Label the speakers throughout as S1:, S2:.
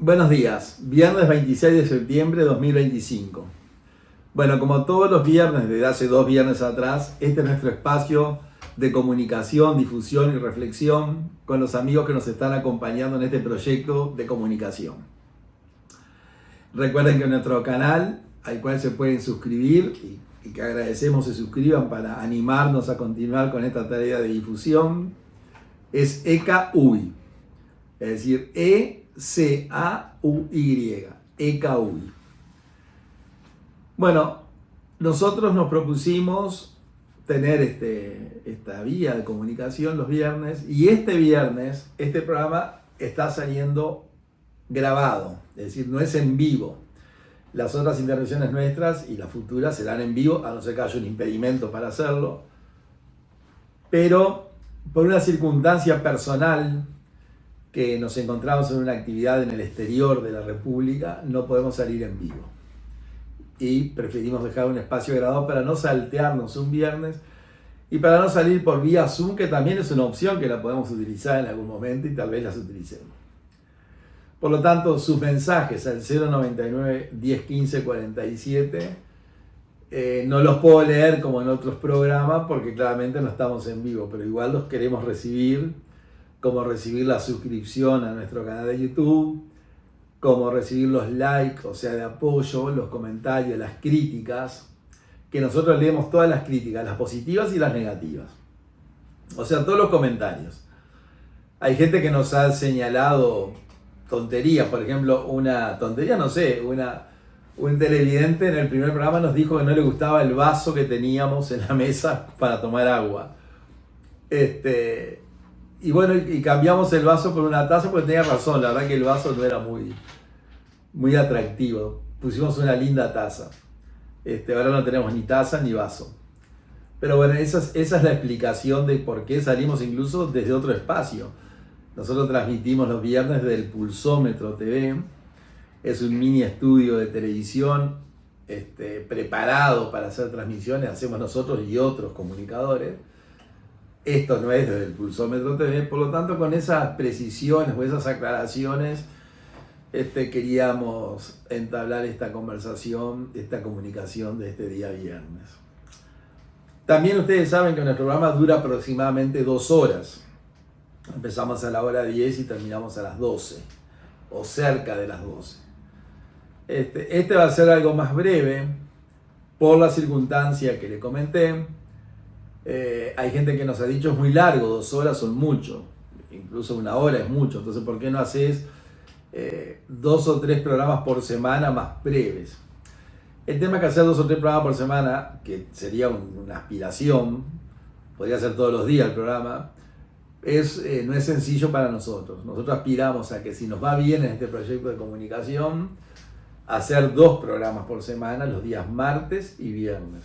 S1: Buenos días, viernes 26 de septiembre de 2025. Bueno, como todos los viernes, desde hace 2 viernes atrás, este es nuestro espacio de comunicación, difusión y reflexión con los amigos que nos están acompañando en este proyecto de comunicación. Recuerden que nuestro canal, al cual se pueden suscribir y que agradecemos se suscriban para animarnos a continuar con esta tarea de difusión, es ECAUI, es decir, ECAUY, ECAUY. Bueno, nosotros nos propusimos tener esta vía de comunicación los viernes, y este viernes este programa está saliendo grabado, es decir, no es en vivo. Las otras intervenciones nuestras y las futuras serán en vivo, a no ser que haya un impedimento para hacerlo, pero por una circunstancia personal, que nos encontramos en una actividad en el exterior de la República, no podemos salir en vivo. Y preferimos dejar un espacio grabado para no saltearnos un viernes y para no salir por vía Zoom, que también es una opción que la podemos utilizar en algún momento y tal vez las utilicemos. Por lo tanto, sus mensajes al 099 1015 47 no los puedo leer como en otros programas porque claramente no estamos en vivo, pero igual los queremos recibir, como recibir la suscripción a nuestro canal de YouTube, como recibir los likes, o sea, de apoyo, los comentarios, las críticas, que nosotros leemos todas las críticas, las positivas y las negativas. O sea, todos los comentarios. Hay gente que nos ha señalado tonterías, por ejemplo, una tontería, no sé, un televidente en el primer programa nos dijo que no le gustaba el vaso que teníamos en la mesa para tomar agua. Y bueno, y cambiamos el vaso por una taza porque tenía razón, la verdad que el vaso no era muy atractivo. Pusimos una linda taza. Ahora no tenemos ni taza ni vaso. Pero bueno, esa es la explicación de por qué salimos incluso desde otro espacio. Nosotros transmitimos los viernes desde el Pulsómetro TV. Es un mini estudio de televisión preparado para hacer transmisiones. Hacemos nosotros y otros comunicadores. Esto no es desde el Pulsómetro TV, por lo tanto, con esas precisiones o esas aclaraciones, queríamos entablar esta conversación, esta comunicación de este día viernes. También ustedes saben que nuestro programa dura aproximadamente 2 horas. Empezamos a la hora 10 y terminamos a las 12, o cerca de las 12. Este va a ser algo más breve, por la circunstancia que le comenté. Hay gente que nos ha dicho es muy largo, 2 horas son mucho, incluso 1 hora es mucho, entonces ¿por qué no haces 2 o 3 programas por semana más breves? El tema es que hacer 2 o 3 programas por semana, que sería una aspiración, podría ser todos los días el programa, no es sencillo para nosotros. Nosotros aspiramos a que, si nos va bien en este proyecto de comunicación, hacer 2 programas por semana los días martes y viernes.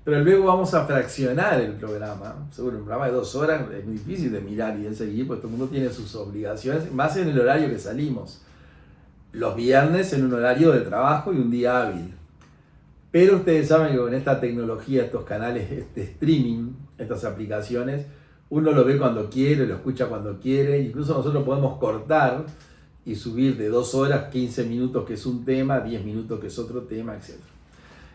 S1: Pero luego vamos a fraccionar el programa. Seguro, un programa de 2 horas es muy difícil de mirar y de seguir, porque todo el mundo tiene sus obligaciones, más en el horario que salimos. Los viernes en un horario de trabajo y un día hábil. Pero ustedes saben que con esta tecnología, estos canales de streaming, estas aplicaciones, uno lo ve cuando quiere, lo escucha cuando quiere. Incluso nosotros podemos cortar y subir de 2 horas, 15 minutos que es un tema, 10 minutos que es otro tema, etc.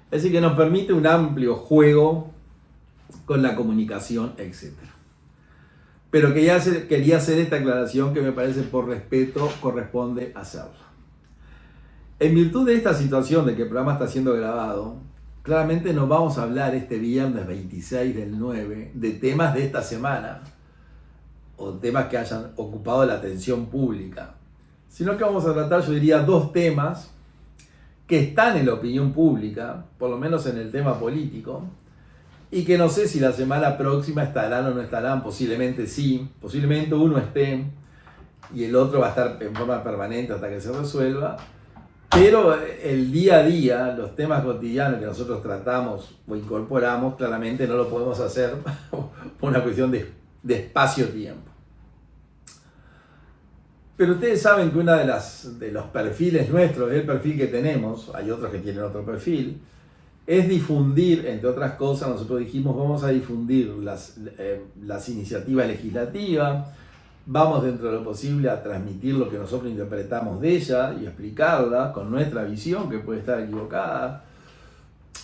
S1: Así que nos permite un amplio juego con la comunicación, etc. Pero quería hacer esta aclaración que me parece, por respeto, corresponde hacerla. En virtud de esta situación de que el programa está siendo grabado, claramente no vamos a hablar este viernes 26 del 9 de temas de esta semana o temas que hayan ocupado la atención pública, sino que vamos a tratar, yo diría, 2 temas que están en la opinión pública, por lo menos en el tema político, y que no sé si la semana próxima estarán o no estarán. Posiblemente sí, posiblemente uno esté y el otro va a estar en forma permanente hasta que se resuelva, pero el día a día, los temas cotidianos que nosotros tratamos o incorporamos, claramente no lo podemos hacer por una cuestión de espacio-tiempo. Pero ustedes saben que uno de los perfiles nuestros, el perfil que tenemos, hay otros que tienen otro perfil, es difundir, entre otras cosas. Nosotros dijimos, vamos a difundir las iniciativas legislativas, Vamos dentro de lo posible a transmitir lo que nosotros interpretamos de ella y explicarla con nuestra visión, que puede estar equivocada.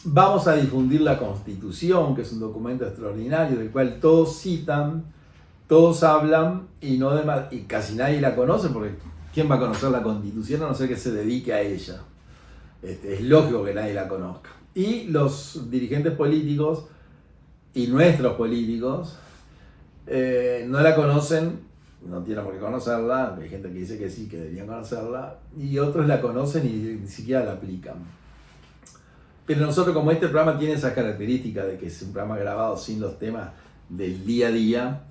S1: Vamos a difundir la Constitución, que es un documento extraordinario del cual todos citan, todos hablan y casi nadie la conoce, porque ¿quién va a conocer la Constitución a no ser que se dedique a ella? Es lógico que nadie la conozca. Y los dirigentes políticos y nuestros políticos no la conocen, no tienen por qué conocerla, hay gente que dice que sí, que deberían conocerla, y otros la conocen y ni siquiera la aplican. Pero nosotros, como este programa tiene esa característica de que es un programa grabado sin los temas del día a día,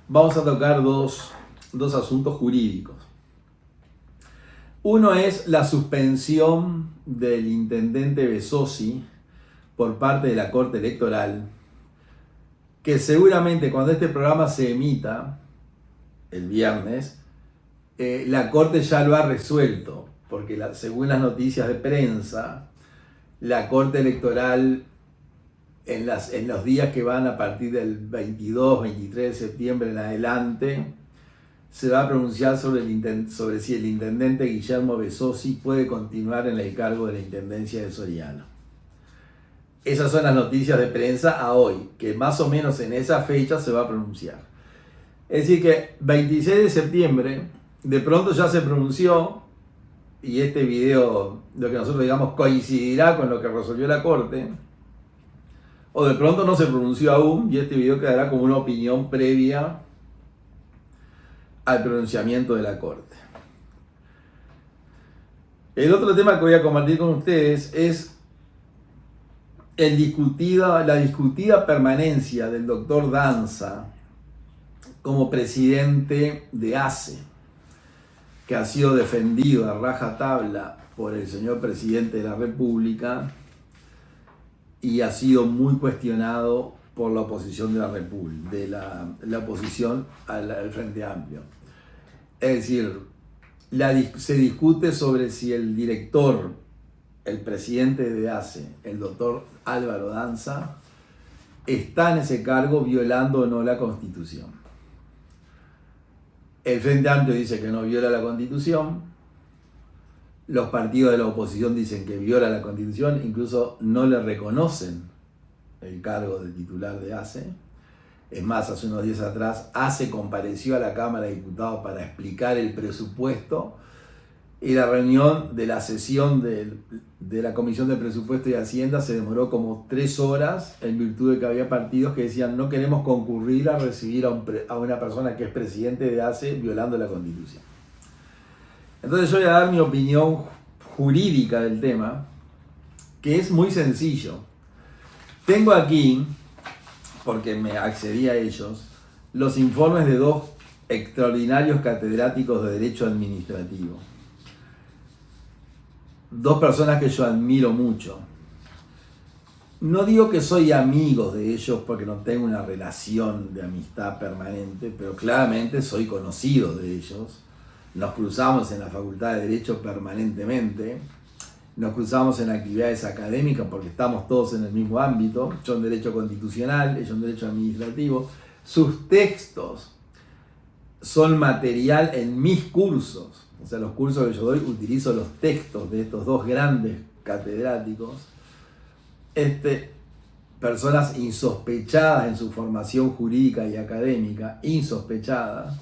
S1: vamos a tocar dos asuntos jurídicos. Uno es la suspensión del intendente Bezosi por parte de la Corte Electoral, que seguramente cuando este programa se emita, el viernes, la Corte ya lo ha resuelto, porque según las noticias de prensa, la Corte Electoral en los días que van a partir del 22, 23 de septiembre en adelante, se va a pronunciar sobre si el intendente Guillermo Bezosi puede continuar en el cargo de la Intendencia de Soriano. Esas son las noticias de prensa a hoy, que más o menos en esa fecha se va a pronunciar. Es decir que 26 de septiembre, de pronto ya se pronunció, y este video, lo que nosotros digamos, coincidirá con lo que resolvió la Corte, o de pronto no se pronunció aún, y este video quedará como una opinión previa al pronunciamiento de la Corte. El otro tema que voy a compartir con ustedes es la discutida permanencia del doctor Danza como presidente de ACE, que ha sido defendido a rajatabla por el señor presidente de la República y ha sido muy cuestionado por la oposición de la República, la oposición al Frente Amplio. Es decir, se discute sobre si el director, el presidente de ACE, el doctor Álvaro Danza, está en ese cargo violando o no la Constitución. El Frente Amplio dice que no viola la Constitución, los partidos de la oposición dicen que viola la Constitución, incluso no le reconocen el cargo de titular de ACE. Es más, hace unos días atrás, ACE compareció a la Cámara de Diputados para explicar el presupuesto, y la reunión de la sesión de la Comisión de Presupuesto y Hacienda se demoró como 3 horas en virtud de que había partidos que decían no queremos concurrir a recibir a una persona que es presidente de ACE violando la Constitución. Entonces yo voy a dar mi opinión jurídica del tema, que es muy sencillo. Tengo aquí, porque me accedí a ellos, los informes de 2 extraordinarios catedráticos de Derecho Administrativo. 2 personas que yo admiro mucho. No digo que soy amigo de ellos porque no tengo una relación de amistad permanente, pero claramente soy conocido de ellos. Nos cruzamos en la Facultad de Derecho permanentemente, nos cruzamos en actividades académicas porque estamos todos en el mismo ámbito, yo en Derecho Constitucional, ellos en Derecho Administrativo. Sus textos son material en mis cursos. O sea, los cursos que yo doy, utilizo los textos de estos 2 grandes catedráticos, personas insospechadas en su formación jurídica y académica, insospechadas,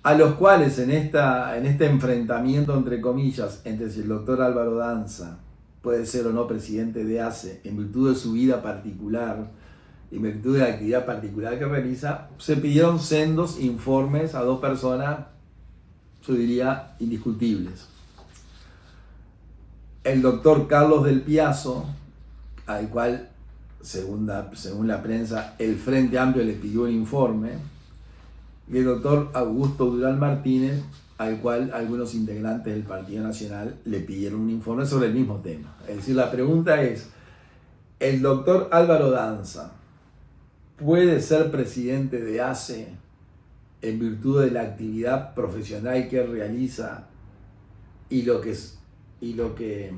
S1: a los cuales en este enfrentamiento, entre comillas, entre si el doctor Álvaro Danza puede ser o no presidente de ACE, en virtud de su vida particular, en virtud de la actividad particular que realiza, se pidieron sendos informes a 2 personas, yo diría, indiscutibles. El doctor Carlos del Piazzo, al cual, según la prensa, el Frente Amplio le pidió un informe, y el doctor Augusto Durán Martínez, al cual algunos integrantes del Partido Nacional le pidieron un informe sobre el mismo tema. Es decir, la pregunta es, ¿el doctor Álvaro Danza puede ser presidente de ACE en virtud de la actividad profesional que realiza y lo que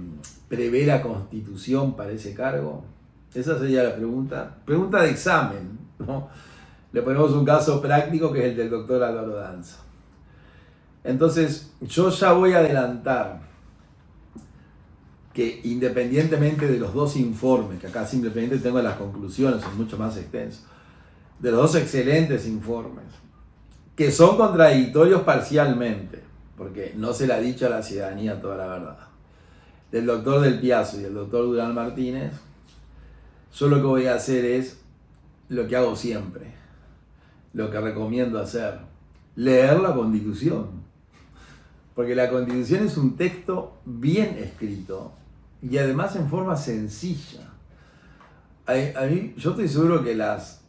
S1: prevé la Constitución para ese cargo? Esa sería la pregunta de examen, ¿no? Le ponemos un caso práctico que es el del doctor Álvaro Danza. Entonces, yo ya voy a adelantar que independientemente de los dos informes, que acá simplemente tengo las conclusiones, son mucho más extensos, de los dos excelentes informes, que son contradictorios parcialmente, porque no se le ha dicho a la ciudadanía toda la verdad, del doctor Del Piazzo y del doctor Durán Martínez, yo lo que voy a hacer es lo que hago siempre, lo que recomiendo hacer, leer la Constitución. Porque la Constitución es un texto bien escrito y además en forma sencilla. A mí, yo estoy seguro que las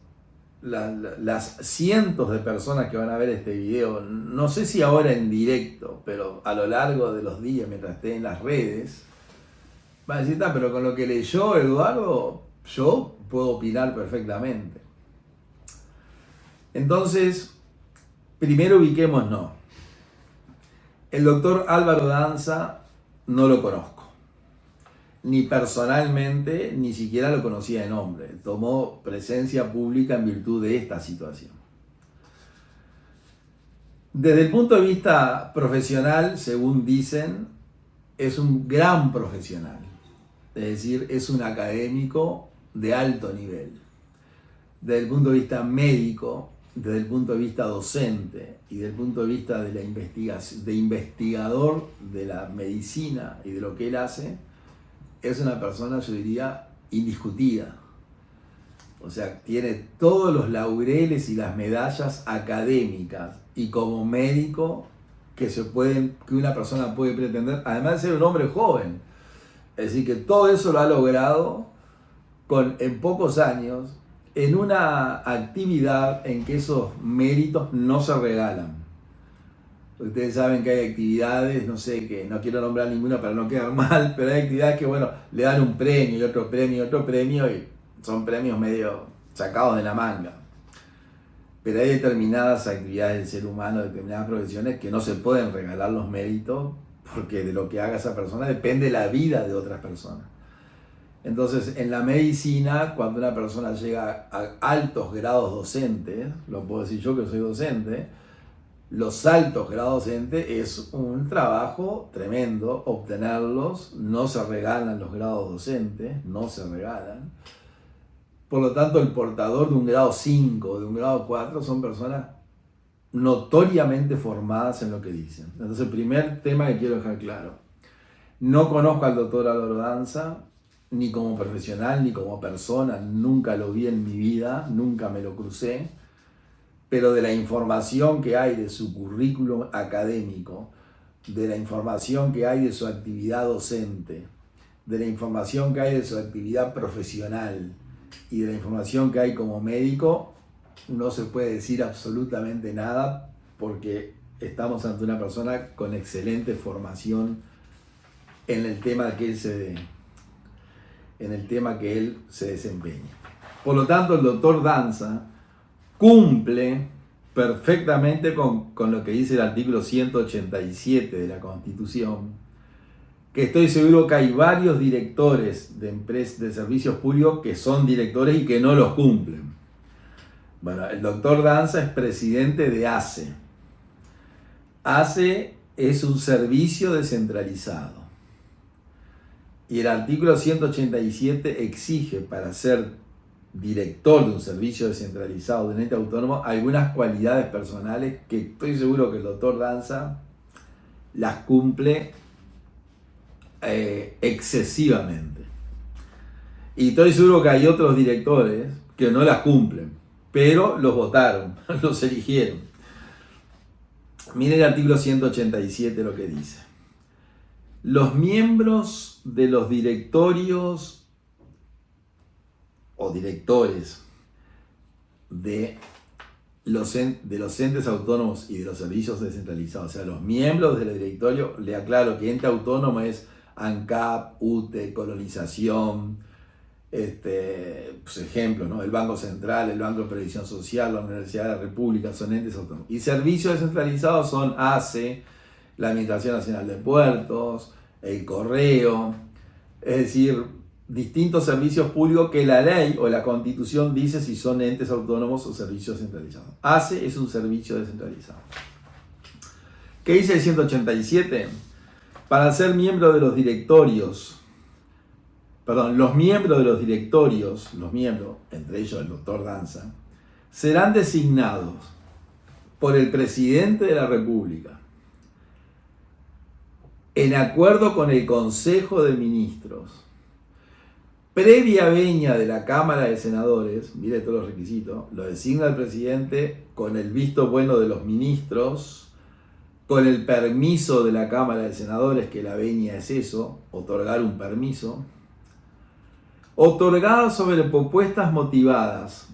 S1: cientos de personas que van a ver este video, no sé si ahora en directo, pero a lo largo de los días, mientras esté en las redes, van a decir, pero con lo que leyó Eduardo, yo puedo opinar perfectamente. Entonces, primero ubiquémonos. El doctor Álvaro Danza no lo conozco, ni personalmente, ni siquiera lo conocía de nombre. Tomó presencia pública en virtud de esta situación. Desde el punto de vista profesional, según dicen, es un gran profesional. Es decir, es un académico de alto nivel. Desde el punto de vista médico, desde el punto de vista docente y desde el punto de vista de la investigación, de investigador de la medicina y de lo que él hace, es una persona, yo diría, indiscutida. O sea, tiene todos los laureles y las medallas académicas y como médico que una persona puede pretender, además de ser un hombre joven. Es decir, que todo eso lo ha logrado en pocos años, en una actividad en que esos méritos no se regalan. Ustedes saben que hay actividades, no sé, que no quiero nombrar ninguna para no quedar mal, pero hay actividades que, bueno, le dan un premio y otro premio y otro premio y son premios medio sacados de la manga. Pero hay determinadas actividades del ser humano, determinadas profesiones que no se pueden regalar los méritos porque de lo que haga esa persona depende la vida de otras personas. Entonces, en la medicina, cuando una persona llega a altos grados docentes, lo puedo decir yo que soy docente, los altos grados docentes es un trabajo tremendo, obtenerlos, no se regalan los grados docentes, no se regalan. Por lo tanto, el portador de un grado 5, de un grado 4, son personas notoriamente formadas en lo que dicen. Entonces, el primer tema que quiero dejar claro, no conozco al doctor Álvaro Danza, ni como profesional, ni como persona, nunca lo vi en mi vida, nunca me lo crucé, pero de la información que hay de su currículum académico, de la información que hay de su actividad docente, de la información que hay de su actividad profesional y de la información que hay como médico, no se puede decir absolutamente nada porque estamos ante una persona con excelente formación en el tema que él se desempeña. Por lo tanto, el doctor Danza cumple perfectamente con lo que dice el artículo 187 de la Constitución, que estoy seguro que hay varios directores de empresas de servicios públicos que son directores y que no los cumplen. Bueno, el doctor Danza es presidente de ACE. ACE es un servicio descentralizado. Y el artículo 187 exige para ser director de un servicio descentralizado de un ente autónomo algunas cualidades personales que estoy seguro que el doctor Danza las cumple excesivamente. Y estoy seguro que hay otros directores que no las cumplen, pero los votaron, los eligieron. Miren el artículo 187 lo que dice. Los miembros de los directorios o directores de los entes autónomos y de los servicios descentralizados, o sea, los miembros del directorio, le aclaro que ente autónomo es ANCAP, UTE, Colonización, ejemplos, ¿no? El Banco Central, el Banco de Previsión Social, la Universidad de la República, son entes autónomos. Y servicios descentralizados son ACE, la Administración Nacional de Puertos, el Correo, es decir, distintos servicios públicos que la ley o la Constitución dice si son entes autónomos o servicios centralizados. ACE es un servicio descentralizado. ¿Qué dice el 187? Para ser miembro de los directorios, los miembros de los directorios, entre ellos el doctor Danza, serán designados por el presidente de la República, en acuerdo con el Consejo de Ministros, previa venia de la Cámara de Senadores, mire todos los requisitos, lo designa el presidente con el visto bueno de los ministros, con el permiso de la Cámara de Senadores, que la venia es eso, otorgar un permiso, otorgado sobre propuestas motivadas,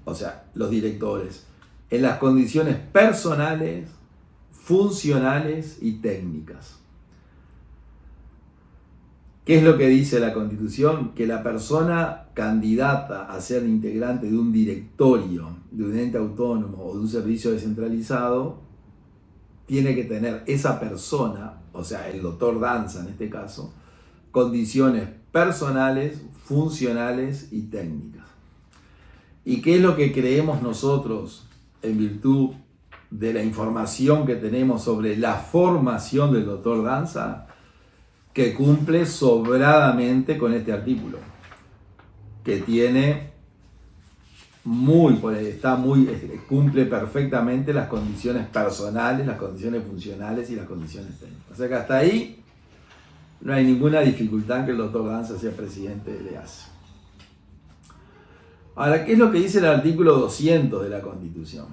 S1: o sea, los directores, en las condiciones personales, funcionales y técnicas. ¿Qué es lo que dice la Constitución? Que la persona candidata a ser integrante de un directorio, de un ente autónomo o de un servicio descentralizado, tiene que tener esa persona, o sea, el doctor Danza en este caso, condiciones personales, funcionales y técnicas. ¿Y qué es lo que creemos nosotros en virtud de la información que tenemos sobre la formación del doctor Danza? Que cumple sobradamente con este artículo, que tiene cumple perfectamente las condiciones personales, las condiciones funcionales y las condiciones técnicas. O sea que hasta ahí no hay ninguna dificultad en que el doctor Danza sea presidente de ACE. Ahora, ¿qué es lo que dice el artículo 200 de la Constitución?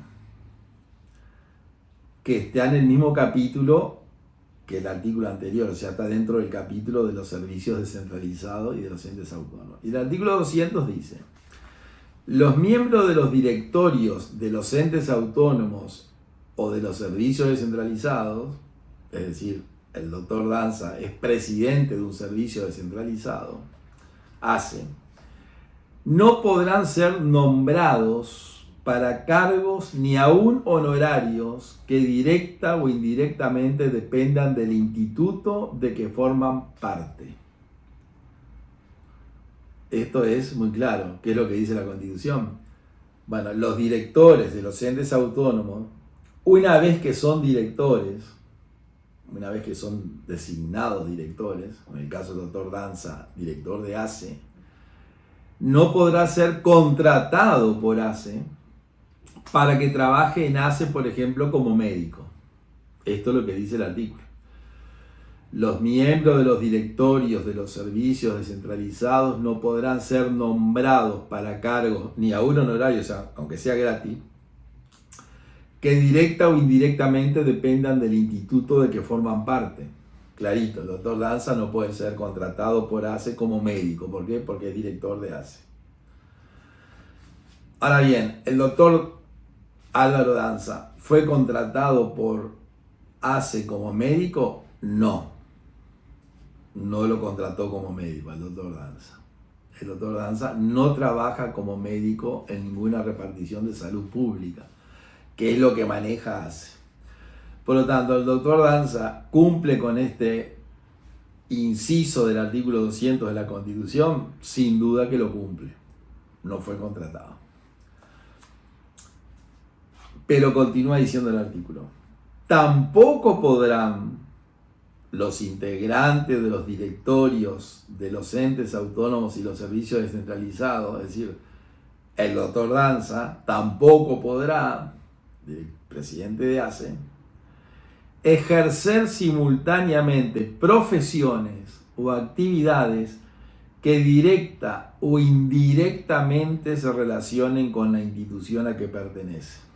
S1: Que está en el mismo capítulo que el artículo anterior, o sea, está dentro del capítulo de los servicios descentralizados y de los entes autónomos. Y el artículo 200 dice: los miembros de los directorios de los entes autónomos o de los servicios descentralizados, es decir, el doctor Danza es presidente de un servicio descentralizado, ACE, no podrán ser nombrados para cargos ni aún honorarios que directa o indirectamente dependan del instituto de que forman parte. Esto es muy claro. ¿Qué es lo que dice la Constitución? Bueno, los directores de los entes autónomos, una vez que son directores, una vez que son designados directores, en el caso del doctor Danza, director de ACE, no podrá ser contratado por ACE para que trabaje en ACE, por ejemplo, como médico. Esto es lo que dice el artículo. Los miembros de los directorios de los servicios descentralizados no podrán ser nombrados para cargos, ni aún honorarios, o sea, aunque sea gratis, que directa o indirectamente dependan del instituto de que forman parte. Clarito, el doctor Danza no puede ser contratado por ACE como médico. ¿Por qué? Porque es director de ACE. Ahora bien, el doctor Álvaro Danza ¿fue contratado por ACE como médico? No. No lo contrató como médico al doctor Danza. El doctor Danza no trabaja como médico en ninguna repartición de salud pública, que es lo que maneja ACE. Por lo tanto, el doctor Danza cumple con este inciso del artículo 200 de la Constitución, sin duda que lo cumple. No fue contratado. Pero continúa diciendo el artículo: tampoco podrán los integrantes de los directorios de los entes autónomos y los servicios descentralizados, es decir, el doctor Danza, tampoco podrá, el presidente de ACE, ejercer simultáneamente profesiones o actividades que directa o indirectamente se relacionen con la institución a que pertenece.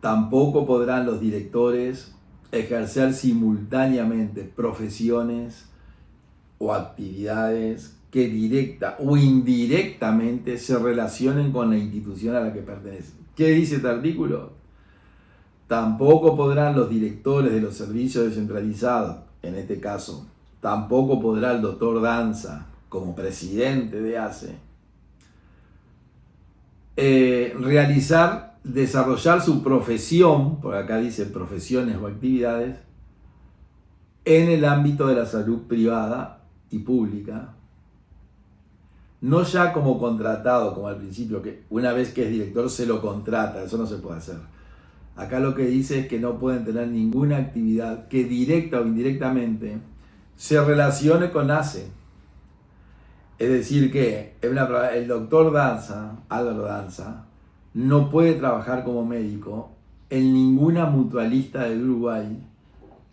S1: Tampoco podrán los directores ejercer simultáneamente profesiones o actividades que directa o indirectamente se relacionen con la institución a la que pertenecen. ¿Qué dice este artículo? Tampoco podrán los directores de los servicios descentralizados, en este caso, tampoco podrá el doctor Danza, como presidente de ACE, desarrollar su profesión, por acá dice profesiones o actividades, en el ámbito de la salud privada y pública, no ya como contratado, como al principio, que una vez que es director se lo contrata, eso no se puede hacer. Acá lo que dice es que no pueden tener ninguna actividad que directa o indirectamente se relacione con ACE. Es decir que el doctor Danza, Álvaro Danza, no puede trabajar como médico en ninguna mutualista del Uruguay,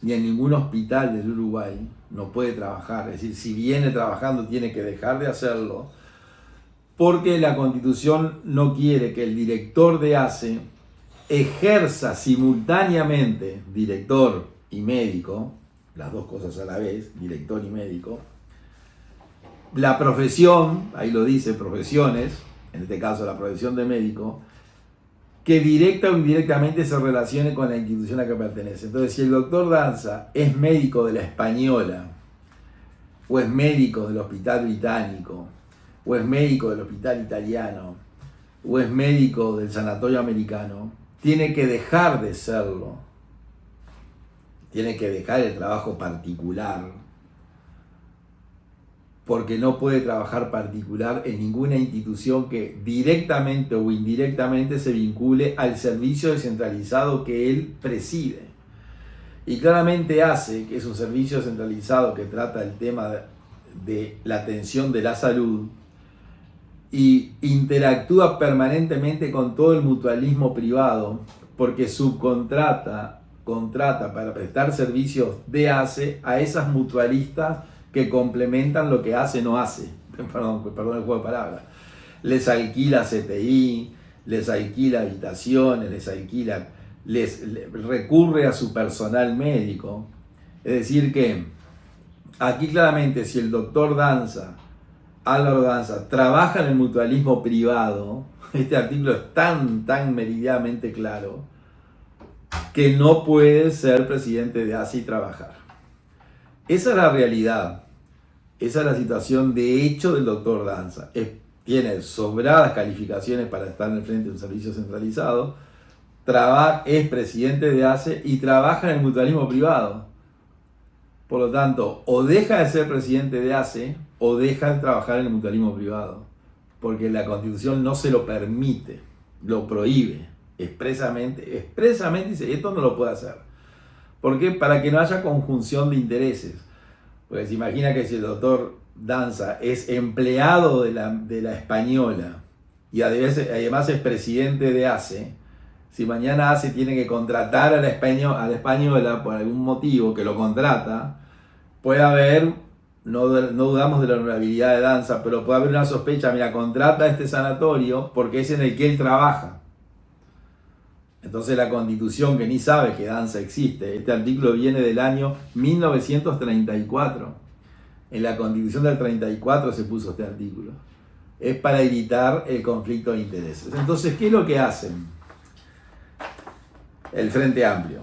S1: ni en ningún hospital del Uruguay, no puede trabajar. Es decir, si viene trabajando tiene que dejar de hacerlo, porque la Constitución no quiere que el director de ACE ejerza simultáneamente director y médico, las dos cosas a la vez, director y médico, la profesión, ahí lo dice, profesiones, en este caso la profesión de médico, que directa o indirectamente se relacione con la institución a la que pertenece. Entonces, si el doctor Danza es médico de la Española, o es médico del Hospital Británico, o es médico del Hospital Italiano, o es médico del Sanatorio Americano, tiene que dejar de serlo, tiene que dejar el trabajo particular, porque no puede trabajar particular en ninguna institución que directamente o indirectamente se vincule al servicio descentralizado que él preside. Y claramente ACE, que es un servicio centralizado que trata el tema de la atención de la salud y interactúa permanentemente con todo el mutualismo privado, porque contrata para prestar servicios de ACE a esas mutualistas que complementan lo que ACE no hace. Perdón el juego de palabras. Les alquila CTI, les alquila habitaciones, les recurre a su personal médico. Es decir que aquí claramente, si el doctor Danza, Álvaro Danza, trabaja en el mutualismo privado, este artículo es tan meridianamente claro que no puede ser presidente de ACE y trabajar. Esa es la realidad, esa es la situación de hecho del doctor Danza. Tiene sobradas calificaciones para estar en el frente de un servicio centralizado, es presidente de ACE y trabaja en el mutualismo privado. Por lo tanto, o deja de ser presidente de ACE o deja de trabajar en el mutualismo privado, porque la Constitución no se lo permite, lo prohíbe expresamente dice, esto no lo puede hacer. ¿Por qué? Para que no haya conjunción de intereses. Porque se imagina que si el doctor Danza es empleado de la Española y además es presidente de ACE, si mañana ACE tiene que contratar a la Española por algún motivo que lo contrata, puede haber, no dudamos de la honorabilidad de Danza, pero puede haber una sospecha, mira, contrata a este sanatorio porque es en el que él trabaja. Entonces la Constitución, que ni sabe que Danza existe, este artículo viene del año 1934. En la Constitución del 34 se puso este artículo. Es para evitar el conflicto de intereses. Entonces, ¿qué es lo que hacen? El Frente Amplio.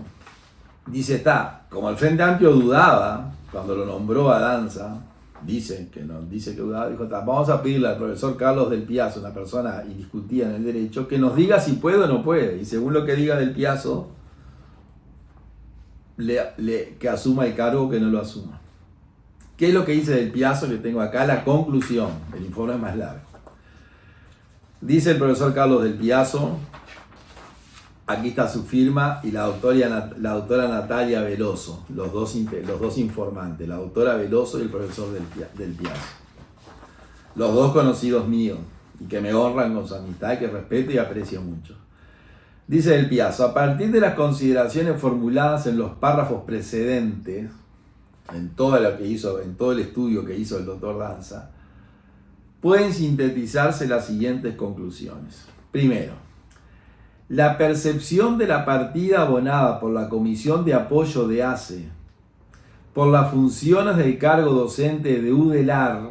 S1: Como el Frente Amplio dudaba, cuando lo nombró a Danza, dice que dudaba, dijo, vamos a pedirle al profesor Carlos Del Piazzo, una persona indiscutida en el derecho, que nos diga si puede o no puede. Y según lo que diga Del Piazzo, que asuma el cargo o que no lo asuma. ¿Qué es lo que dice Del Piazzo? Que tengo acá la conclusión. El informe es más largo. Dice el profesor Carlos Del Piazzo, aquí está su firma y la doctora Natalia Veloso, los dos informantes, la doctora Veloso y el profesor Del Piazzo. Los dos conocidos míos y que me honran con su amistad, que respeto y aprecio mucho. Dice Del Piazzo, a partir de las consideraciones formuladas en los párrafos precedentes, en todo el estudio que hizo el doctor Danza, pueden sintetizarse las siguientes conclusiones. Primero, la percepción de la partida abonada por la Comisión de Apoyo de ACE por las funciones del cargo docente de UDELAR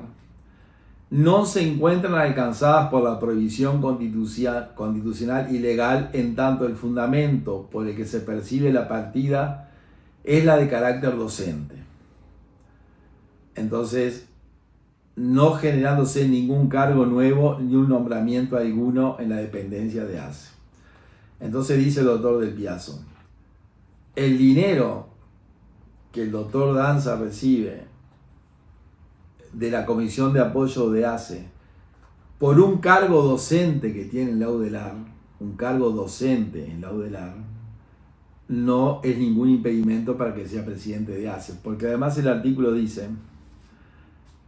S1: no se encuentran alcanzadas por la prohibición constitucional y legal, en tanto el fundamento por el que se percibe la partida es la de carácter docente. Entonces, no generándose ningún cargo nuevo ni un nombramiento alguno en la dependencia de ACE. Entonces dice el doctor Del Piazzo, el dinero que el doctor Danza recibe de la Comisión de Apoyo de ACE por un cargo docente que tiene en la UDELAR, un cargo docente en la UDELAR, no es ningún impedimento para que sea presidente de ACE, porque además el artículo dice,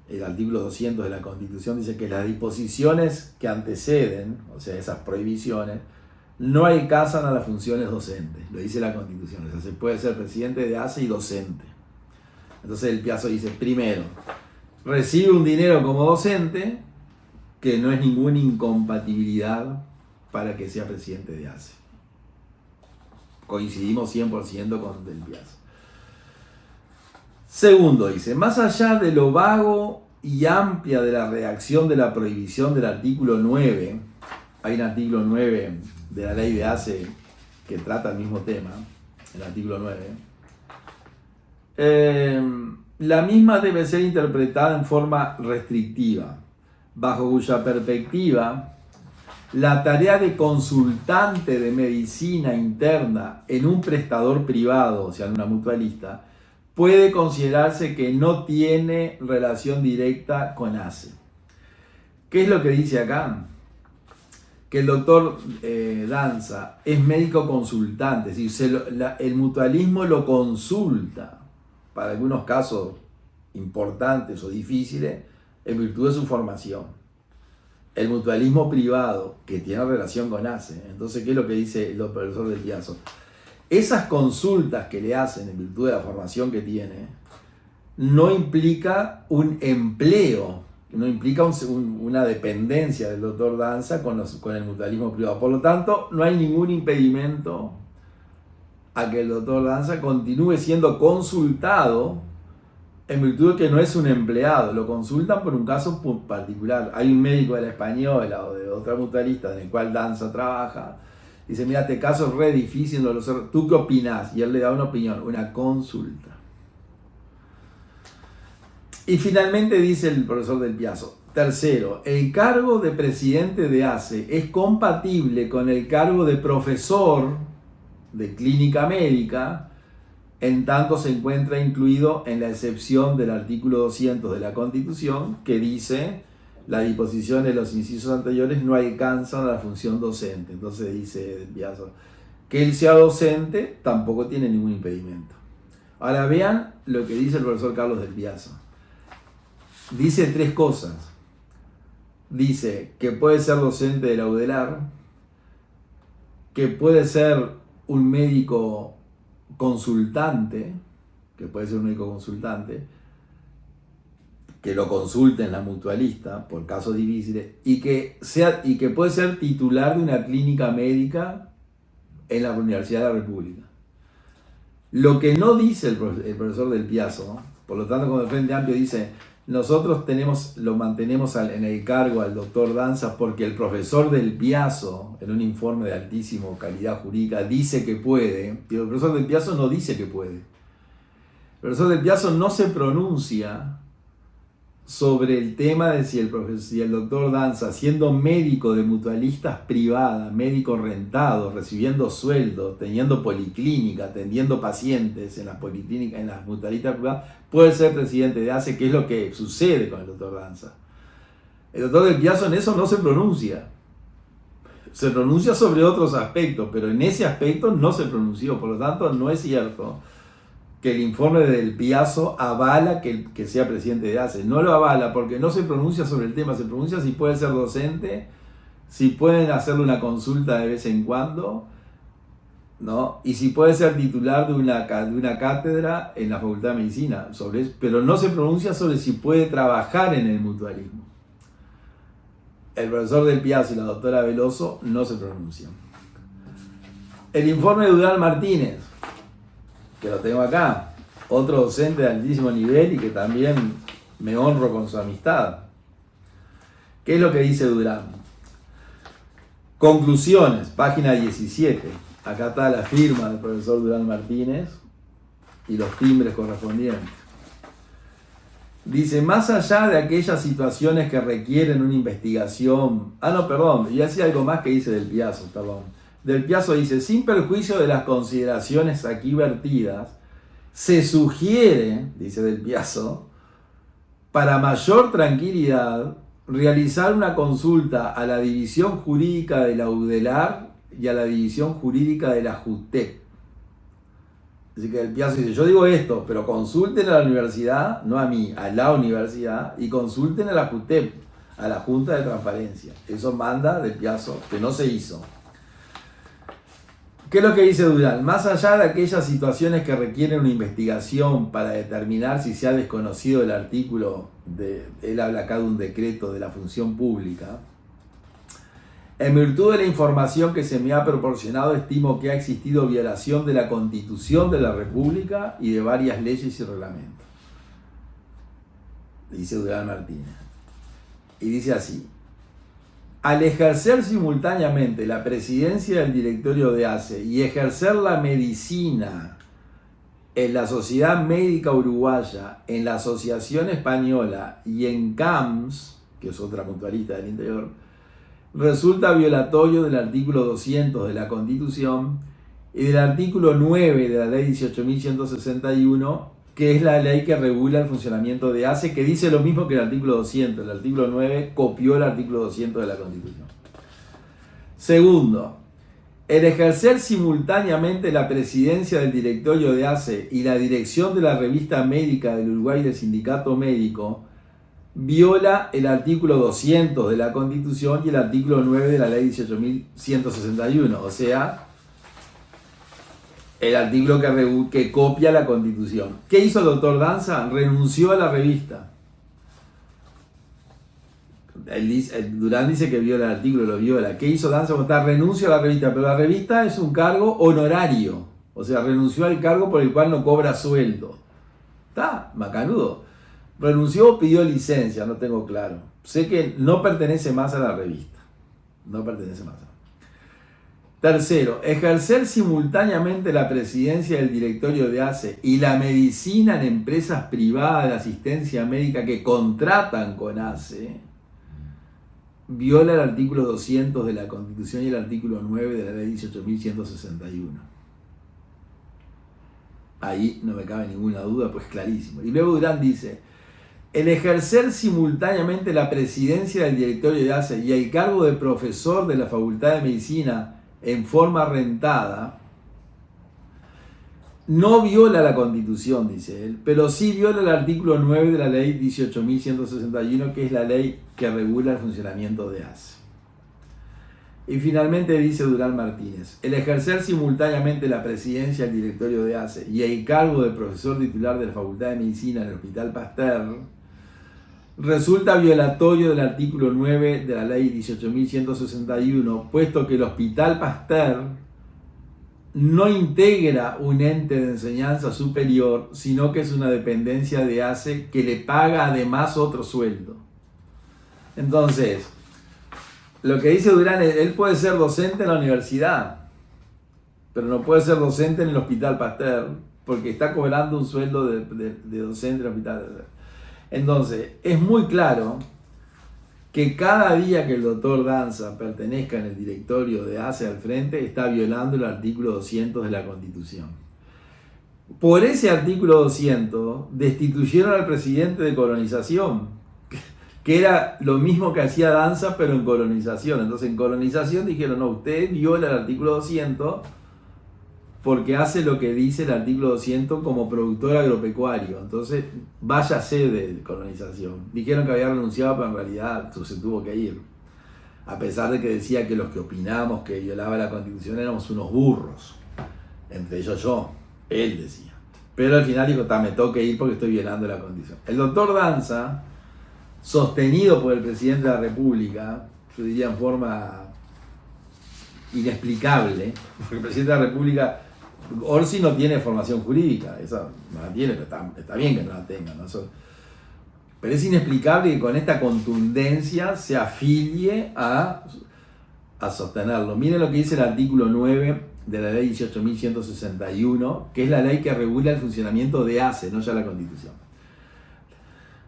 S1: el artículo 200 de la Constitución dice que las disposiciones que anteceden, o sea, esas prohibiciones, no alcanzan a las funciones docentes, lo dice la Constitución, o sea, se puede ser presidente de ACE y docente. Entonces el Piazzo dice, primero, recibe un dinero como docente que no es ninguna incompatibilidad para que sea presidente de ACE. Coincidimos 100% con Del Piazzo. Segundo, dice, más allá de lo vago y amplia de la redacción de la prohibición del artículo 9, hay un artículo 9 de la ley de ACE que trata el mismo tema, el artículo 9, la misma debe ser interpretada en forma restrictiva, bajo cuya perspectiva la tarea de consultante de medicina interna en un prestador privado, o sea, en una mutualista, puede considerarse que no tiene relación directa con ACE. ¿Qué es lo que dice acá? Que el doctor Danza es médico consultante, es decir, el mutualismo lo consulta para algunos casos importantes o difíciles en virtud de su formación. El mutualismo privado, que tiene relación con ACE. Entonces, ¿qué es lo que dice el profesor Del Piazzo? Esas consultas que le hacen en virtud de la formación que tiene, no implica un empleo, no implica una dependencia del doctor Danza con el mutualismo privado. Por lo tanto, no hay ningún impedimento a que el doctor Danza continúe siendo consultado en virtud de que no es un empleado, lo consultan por un caso particular. Hay un médico de la Española o de otra mutualista en el cual Danza trabaja. Dice, mira, este caso es re difícil, no lo sé. ¿Tú qué opinás? Y él le da una opinión, una consulta. Y finalmente dice el profesor Del Piazzo, tercero, el cargo de presidente de ACE es compatible con el cargo de profesor de clínica médica, en tanto se encuentra incluido en la excepción del artículo 200 de la Constitución, que dice, las disposiciones de los incisos anteriores no alcanzan a la función docente. Entonces dice Del Piazzo, que él sea docente tampoco tiene ningún impedimento. Ahora vean lo que dice el profesor Carlos Del Piazzo. Dice tres cosas. Dice que puede ser docente de la UDELAR, que puede ser un médico consultante, que puede ser un médico consultante, que lo consulte en la mutualista por casos difíciles, y que puede ser titular de una clínica médica en la Universidad de la República. Lo que no dice el profesor Del Piazzo, por lo tanto, cuando el Frente Amplio dice, nosotros lo mantenemos en el cargo al doctor Danza porque el profesor Del Piazzo, en un informe de altísima calidad jurídica, dice que puede, y el profesor Del Piazzo no dice que puede. El profesor Del Piazzo no se pronuncia sobre el tema de si el doctor Danza, siendo médico de mutualistas privadas, médico rentado, recibiendo sueldo, teniendo policlínica, atendiendo pacientes en las policlínicas, en las mutualistas privadas, puede ser presidente de ACE, que es lo que sucede con el doctor Danza. El doctor Del Piazzo en eso no se pronuncia. Se pronuncia sobre otros aspectos, pero en ese aspecto no se pronunció. Por lo tanto, no es cierto que el informe de Del Piazzo avala que sea presidente de ACE. No lo avala porque no se pronuncia sobre el tema, se pronuncia si puede ser docente, si pueden hacerle una consulta de vez en cuando, ¿no? Y si puede ser titular de una cátedra en la Facultad de Medicina, pero no se pronuncia sobre si puede trabajar en el mutualismo. El profesor Del Piazzo y la doctora Veloso no se pronuncian. El informe de Durán Martínez, que lo tengo acá, otro docente de altísimo nivel y que también me honro con su amistad. ¿Qué es lo que dice Durán? Conclusiones, página 17. Acá está la firma del profesor Durán Martínez y los timbres correspondientes. Dice, más allá de aquellas situaciones que requieren una investigación... y así algo más que dice Del Piazzo, Del Piazzo dice, sin perjuicio de las consideraciones aquí vertidas, Se sugiere, dice Del Piazzo, para mayor tranquilidad, realizar una consulta a la división jurídica de la UDELAR y a la división jurídica de la JUTEP. Así que Del Piazzo dice, yo digo esto, pero consulten a la universidad, no a mí, a la universidad, y consulten a la JUTEP, a la Junta de Transparencia. Eso manda Del Piazzo, que no se hizo. ¿Qué es lo que dice Durán? Más allá de aquellas situaciones que requieren una investigación para determinar si se ha desconocido el artículo, él habla acá de un decreto de la función pública, en virtud de la información que se me ha proporcionado, estimo que ha existido violación de la Constitución de la República y de varias leyes y reglamentos. Dice Durán Martínez. Y dice así. Al ejercer simultáneamente la presidencia del directorio de ACE y ejercer la medicina en la Sociedad Médica Uruguaya, en la Asociación Española y en CAMS, que es otra mutualista del interior, resulta violatorio del artículo 200 de la Constitución y del artículo 9 de la Ley 18.161, que es la ley que regula el funcionamiento de ACE, que dice lo mismo que el artículo 200. El artículo 9 copió el artículo 200 de la Constitución. Segundo, el ejercer simultáneamente la presidencia del directorio de ACE y la dirección de la revista médica del Uruguay del Sindicato Médico viola el artículo 200 de la Constitución y el artículo 9 de la Ley 18.161, o sea, el artículo que copia la Constitución. ¿Qué hizo el doctor Danza? Renunció a la revista. Durán dice que viola el artículo, lo viola. ¿Qué hizo Danza? Renunció a la revista, pero la revista es un cargo honorario. O sea, renunció al cargo por el cual no cobra sueldo. Está macanudo. Renunció o pidió licencia, no tengo claro. Sé que no pertenece más a la revista. No pertenece más. Tercero, ejercer simultáneamente la presidencia del directorio de ACE y la medicina en empresas privadas de asistencia médica que contratan con ACE viola el artículo 200 de la Constitución y el artículo 9 de la Ley 18.161. Ahí no me cabe ninguna duda, pues clarísimo. Y luego Durán dice, el ejercer simultáneamente la presidencia del directorio de ACE y el cargo de profesor de la Facultad de Medicina en forma rentada, no viola la Constitución, dice él, pero sí viola el artículo 9 de la Ley 18.161, que es la ley que regula el funcionamiento de ACE. Y finalmente dice Durán Martínez, el ejercer simultáneamente la presidencia del directorio de ACE y el cargo de profesor titular de la Facultad de Medicina en el Hospital Pasteur resulta violatorio del artículo 9 de la Ley 18.161, puesto que el Hospital Pasteur no integra un ente de enseñanza superior, sino que es una dependencia de ACE que le paga además otro sueldo. Entonces, lo que dice Durán es, él puede ser docente en la universidad, pero no puede ser docente en el Hospital Pasteur, porque está cobrando un sueldo de docente en el Hospital Pasteur. Entonces, es muy claro que cada día que el doctor Danza pertenezca en el directorio de ACE al frente, está violando el artículo 200 de la Constitución. Por ese artículo 200, destituyeron al presidente de colonización, que era lo mismo que hacía Danza, pero en colonización. Entonces, en colonización dijeron, no, usted viola el artículo 200 porque hace lo que dice el artículo 200 como productor agropecuario. Entonces, váyase de colonización. Dijeron que había renunciado, pero en realidad se tuvo que ir. A pesar de que decía que los que opinábamos que violaba la Constitución éramos unos burros. Entre ellos yo. Él decía. Pero al final dijo, me tengo que ir porque estoy violando la Constitución. El doctor Danza, sostenido por el presidente de la República, yo diría en forma inexplicable, porque el presidente de la República, Orsi no tiene formación jurídica, esa no la tiene, pero está bien que no la tenga, ¿no? Pero es inexplicable que con esta contundencia se afilie a sostenerlo. Miren lo que dice el artículo 9 de la Ley 18.161, que es la ley que regula el funcionamiento de ACE, no ya la Constitución.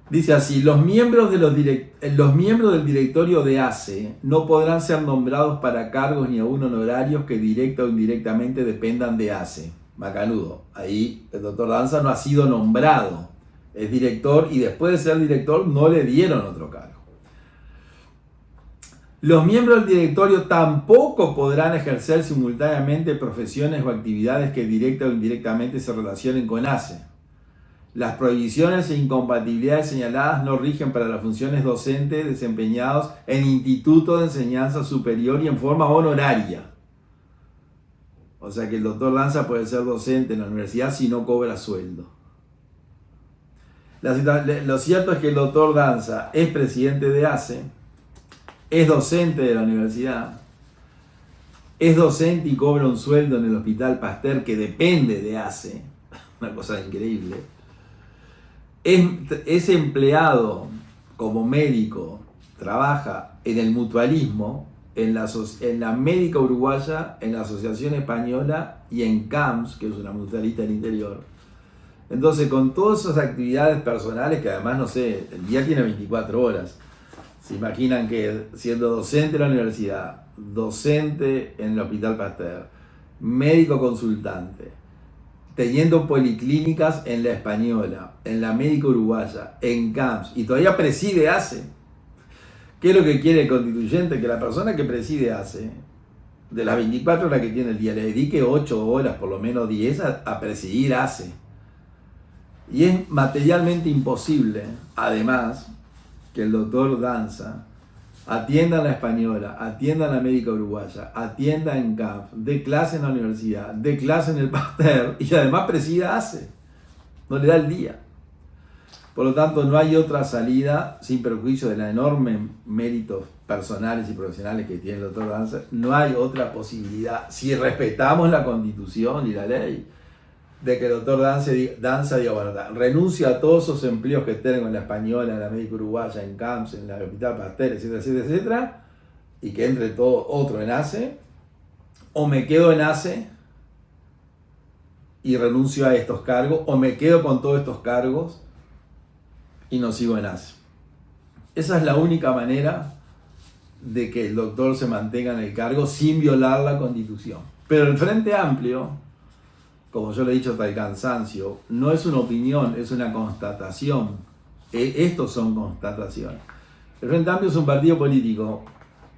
S1: Dice así, los miembros del directorio de ACE no podrán ser nombrados para cargos ni aún honorarios que directa o indirectamente dependan de ACE. macanudo. Ahí el doctor Danza no ha sido nombrado, es director y después de ser director no le dieron otro cargo. Los miembros del directorio tampoco podrán ejercer simultáneamente profesiones o actividades que directa o indirectamente se relacionen con ACE. Las prohibiciones e incompatibilidades señaladas no rigen para las funciones docentes desempeñados en institutos de enseñanza superior y en forma honoraria. O sea que el doctor Danza puede ser docente en la universidad si no cobra sueldo. Lo cierto es que el doctor Danza es presidente de ACE, es docente de la universidad, es docente y cobra un sueldo en el Hospital Pasteur que depende de ACE, una cosa increíble. Es empleado como médico, trabaja en el mutualismo, en la Médica Uruguaya, en la Asociación Española y en CAMS, que es una mutualista del interior. Entonces, con todas esas actividades personales, que además, no sé, el día tiene 24 horas, se imaginan que siendo docente en la universidad, docente en el Hospital Pasteur, médico consultante, teniendo policlínicas en la Española, en la Médica Uruguaya, en CAMS, y todavía preside ACE. ¿Qué es lo que quiere el constituyente? Que la persona que preside ACE, de las 24 horas que tiene el día, le dedique 8 horas, por lo menos 10, a presidir ACE. Y es materialmente imposible, además, que el doctor Danza atienda en la Española, atienda en la Médica Uruguaya, atienda en CAMS, dé clase en la universidad, dé clase en el Pasteur y además presida ACE. No le da el día. Por lo tanto, no hay otra salida, sin perjuicio de los enormes méritos personales y profesionales que tiene el doctor Danza, no hay otra posibilidad, si respetamos la Constitución y la ley, de que el doctor Danza diga, bueno, renuncia a todos esos empleos que tengo en la Española, en la Médica Uruguaya, en CAMS, en la Hospital Pasteur, etcétera, etcétera, etcétera, y que entre todo otro en ACE, o me quedo en ACE y renuncio a estos cargos, o me quedo con todos estos cargos y no sigo en ACE. Esa es la única manera de que el doctor se mantenga en el cargo sin violar la Constitución. Pero el Frente Amplio, como yo le he dicho hasta el cansancio, no es una opinión, es una constatación. Estos son constataciones. El Frente Amplio es un partido político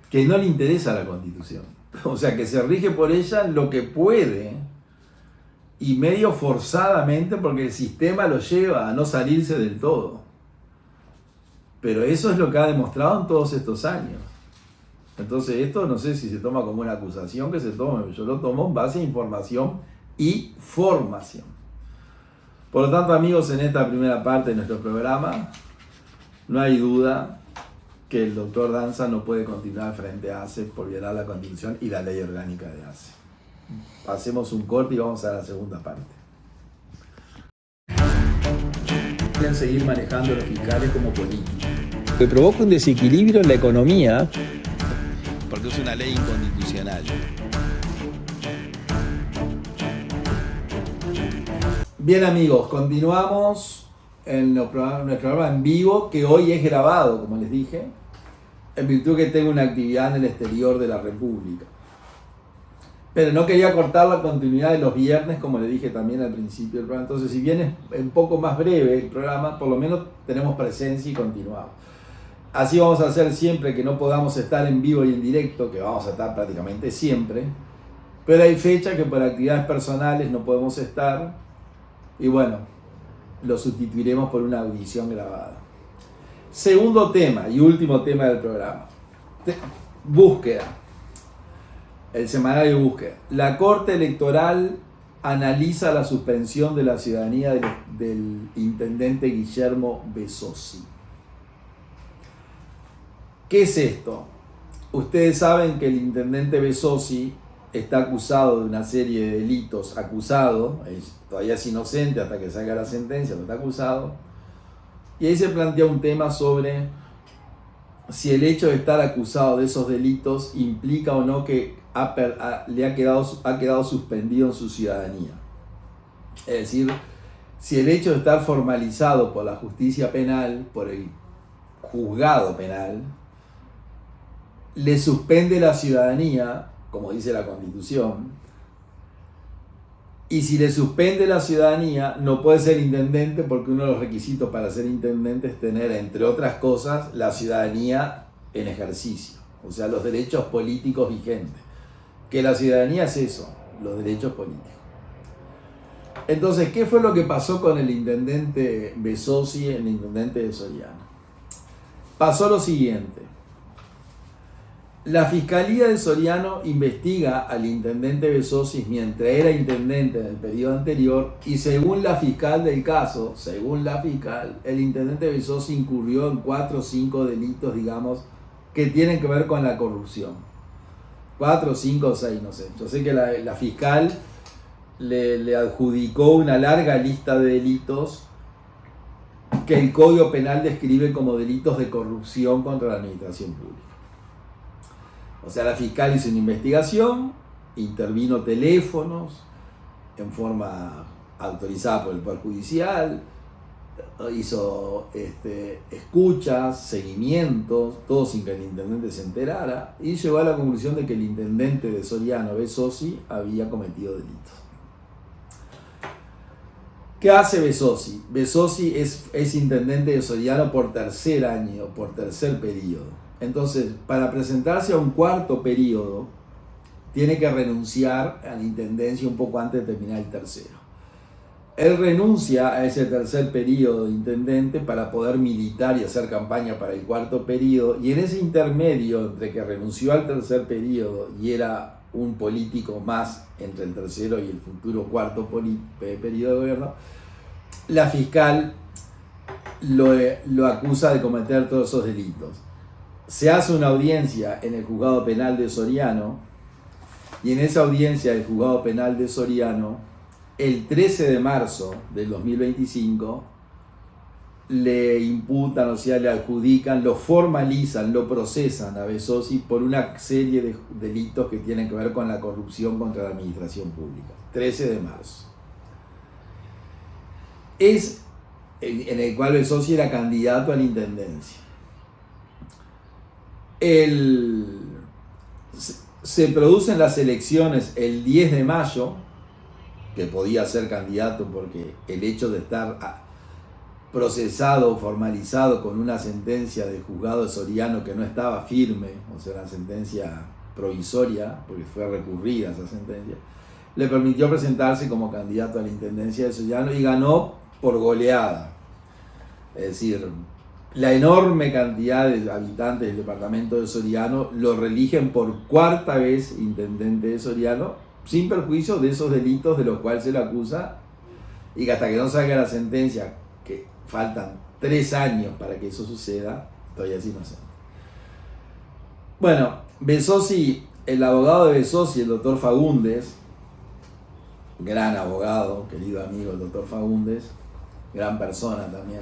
S1: que no le interesa la Constitución. O sea, que se rige por ella lo que puede y medio forzadamente porque el sistema lo lleva a no salirse del todo. Pero eso es lo que ha demostrado en todos estos años. Entonces esto no sé si se toma como una acusación que se tome, yo lo tomo en base a información y formación. Por lo tanto, amigos, en esta primera parte de nuestro programa, no hay duda que el doctor Danza no puede continuar frente a ACE por violar la Constitución y la ley orgánica de ACE. Hacemos un corte y vamos a la segunda parte. Pueden seguir manejando los fiscales como políticos. Que provoca un desequilibrio en la economía porque es una ley inconstitucional. Bien, amigos, continuamos en nuestro programa en vivo, que hoy es grabado, como les dije, en virtud que tengo una actividad en el exterior de la República. Pero no quería cortar la continuidad de los viernes, como le dije también al principio del programa. Entonces, si bien es un poco más breve el programa, por lo menos tenemos presencia y continuamos. Así vamos a hacer siempre que no podamos estar en vivo y en directo, que vamos a estar prácticamente siempre. Pero hay fechas que por actividades personales no podemos estar. Y bueno, lo sustituiremos por una audición grabada. Segundo tema y último tema del programa. Búsqueda. El semanario Búsqueda. La Corte Electoral analiza la suspensión de la ciudadanía del intendente Guillermo Besosi. ¿Qué es esto? Ustedes saben que el intendente Besosi está acusado de una serie de delitos, todavía es inocente hasta que salga la sentencia, pero está acusado. Y ahí se plantea un tema sobre si el hecho de estar acusado de esos delitos implica o no que ha quedado suspendido en su ciudadanía. Es decir, si el hecho de estar formalizado por la justicia penal, por el juzgado penal, le suspende la ciudadanía, como dice la Constitución, Y si le suspende la ciudadanía, no puede ser intendente porque uno de los requisitos para ser intendente es tener, entre otras cosas, la ciudadanía en ejercicio. O sea, los derechos políticos vigentes. Que la ciudadanía es eso, los derechos políticos. Entonces, ¿qué fue lo que pasó con el intendente Besossi, el intendente de Soriano? Pasó lo siguiente. La Fiscalía de Soriano investiga al intendente Besossi mientras era intendente en el periodo anterior y según la fiscal del caso, según la fiscal, el intendente Besossi incurrió en 4 o 5 delitos, digamos, que tienen que ver con la corrupción. 4, 5 o 6, no sé. Yo sé que la fiscal le adjudicó una larga lista de delitos que el Código Penal describe como delitos de corrupción contra la administración pública. O sea, la fiscal hizo una investigación, intervino teléfonos en forma autorizada por el Poder Judicial, hizo escuchas, seguimientos, todo sin que el intendente se enterara, y llegó a la conclusión de que el intendente de Soriano, Besossi, había cometido delitos. ¿Qué hace Besossi? Besossi es intendente de Soriano por tercer año, por tercer periodo. Entonces, para presentarse a un cuarto periodo, tiene que renunciar a la intendencia un poco antes de terminar el tercero. Él renuncia a ese tercer periodo de intendente para poder militar y hacer campaña para el cuarto periodo, y en ese intermedio entre que renunció al tercer periodo y era un político más entre el tercero y el futuro cuarto periodo de gobierno, la fiscal lo acusa de cometer todos esos delitos. Se hace una audiencia en el juzgado penal de Soriano, y en esa audiencia del juzgado penal de Soriano, el 13 de marzo del 2025, le imputan, o sea, le adjudican, lo formalizan, lo procesan a Besossi por una serie de delitos que tienen que ver con la corrupción contra la administración pública. 13 de marzo. Es en el cual Besossi era candidato a la intendencia. Se producen las elecciones el 10 de mayo, que podía ser candidato porque el hecho de estar procesado o formalizado con una sentencia de juzgado de Soriano que no estaba firme, o sea, una sentencia provisoria, porque fue recurrida esa sentencia, le permitió presentarse como candidato a la intendencia de Soriano y ganó por goleada. Es decir, la enorme cantidad de habitantes del departamento de Soriano lo reeligen por cuarta vez intendente de Soriano, sin perjuicio de esos delitos de los cuales se le acusa, y que hasta que no salga la sentencia, que faltan 3 años para que eso suceda, todavía es inocente. Bueno, Besossi, el abogado de Besossi, el doctor Fagundes, gran abogado, querido amigo el doctor Fagundes, gran persona también,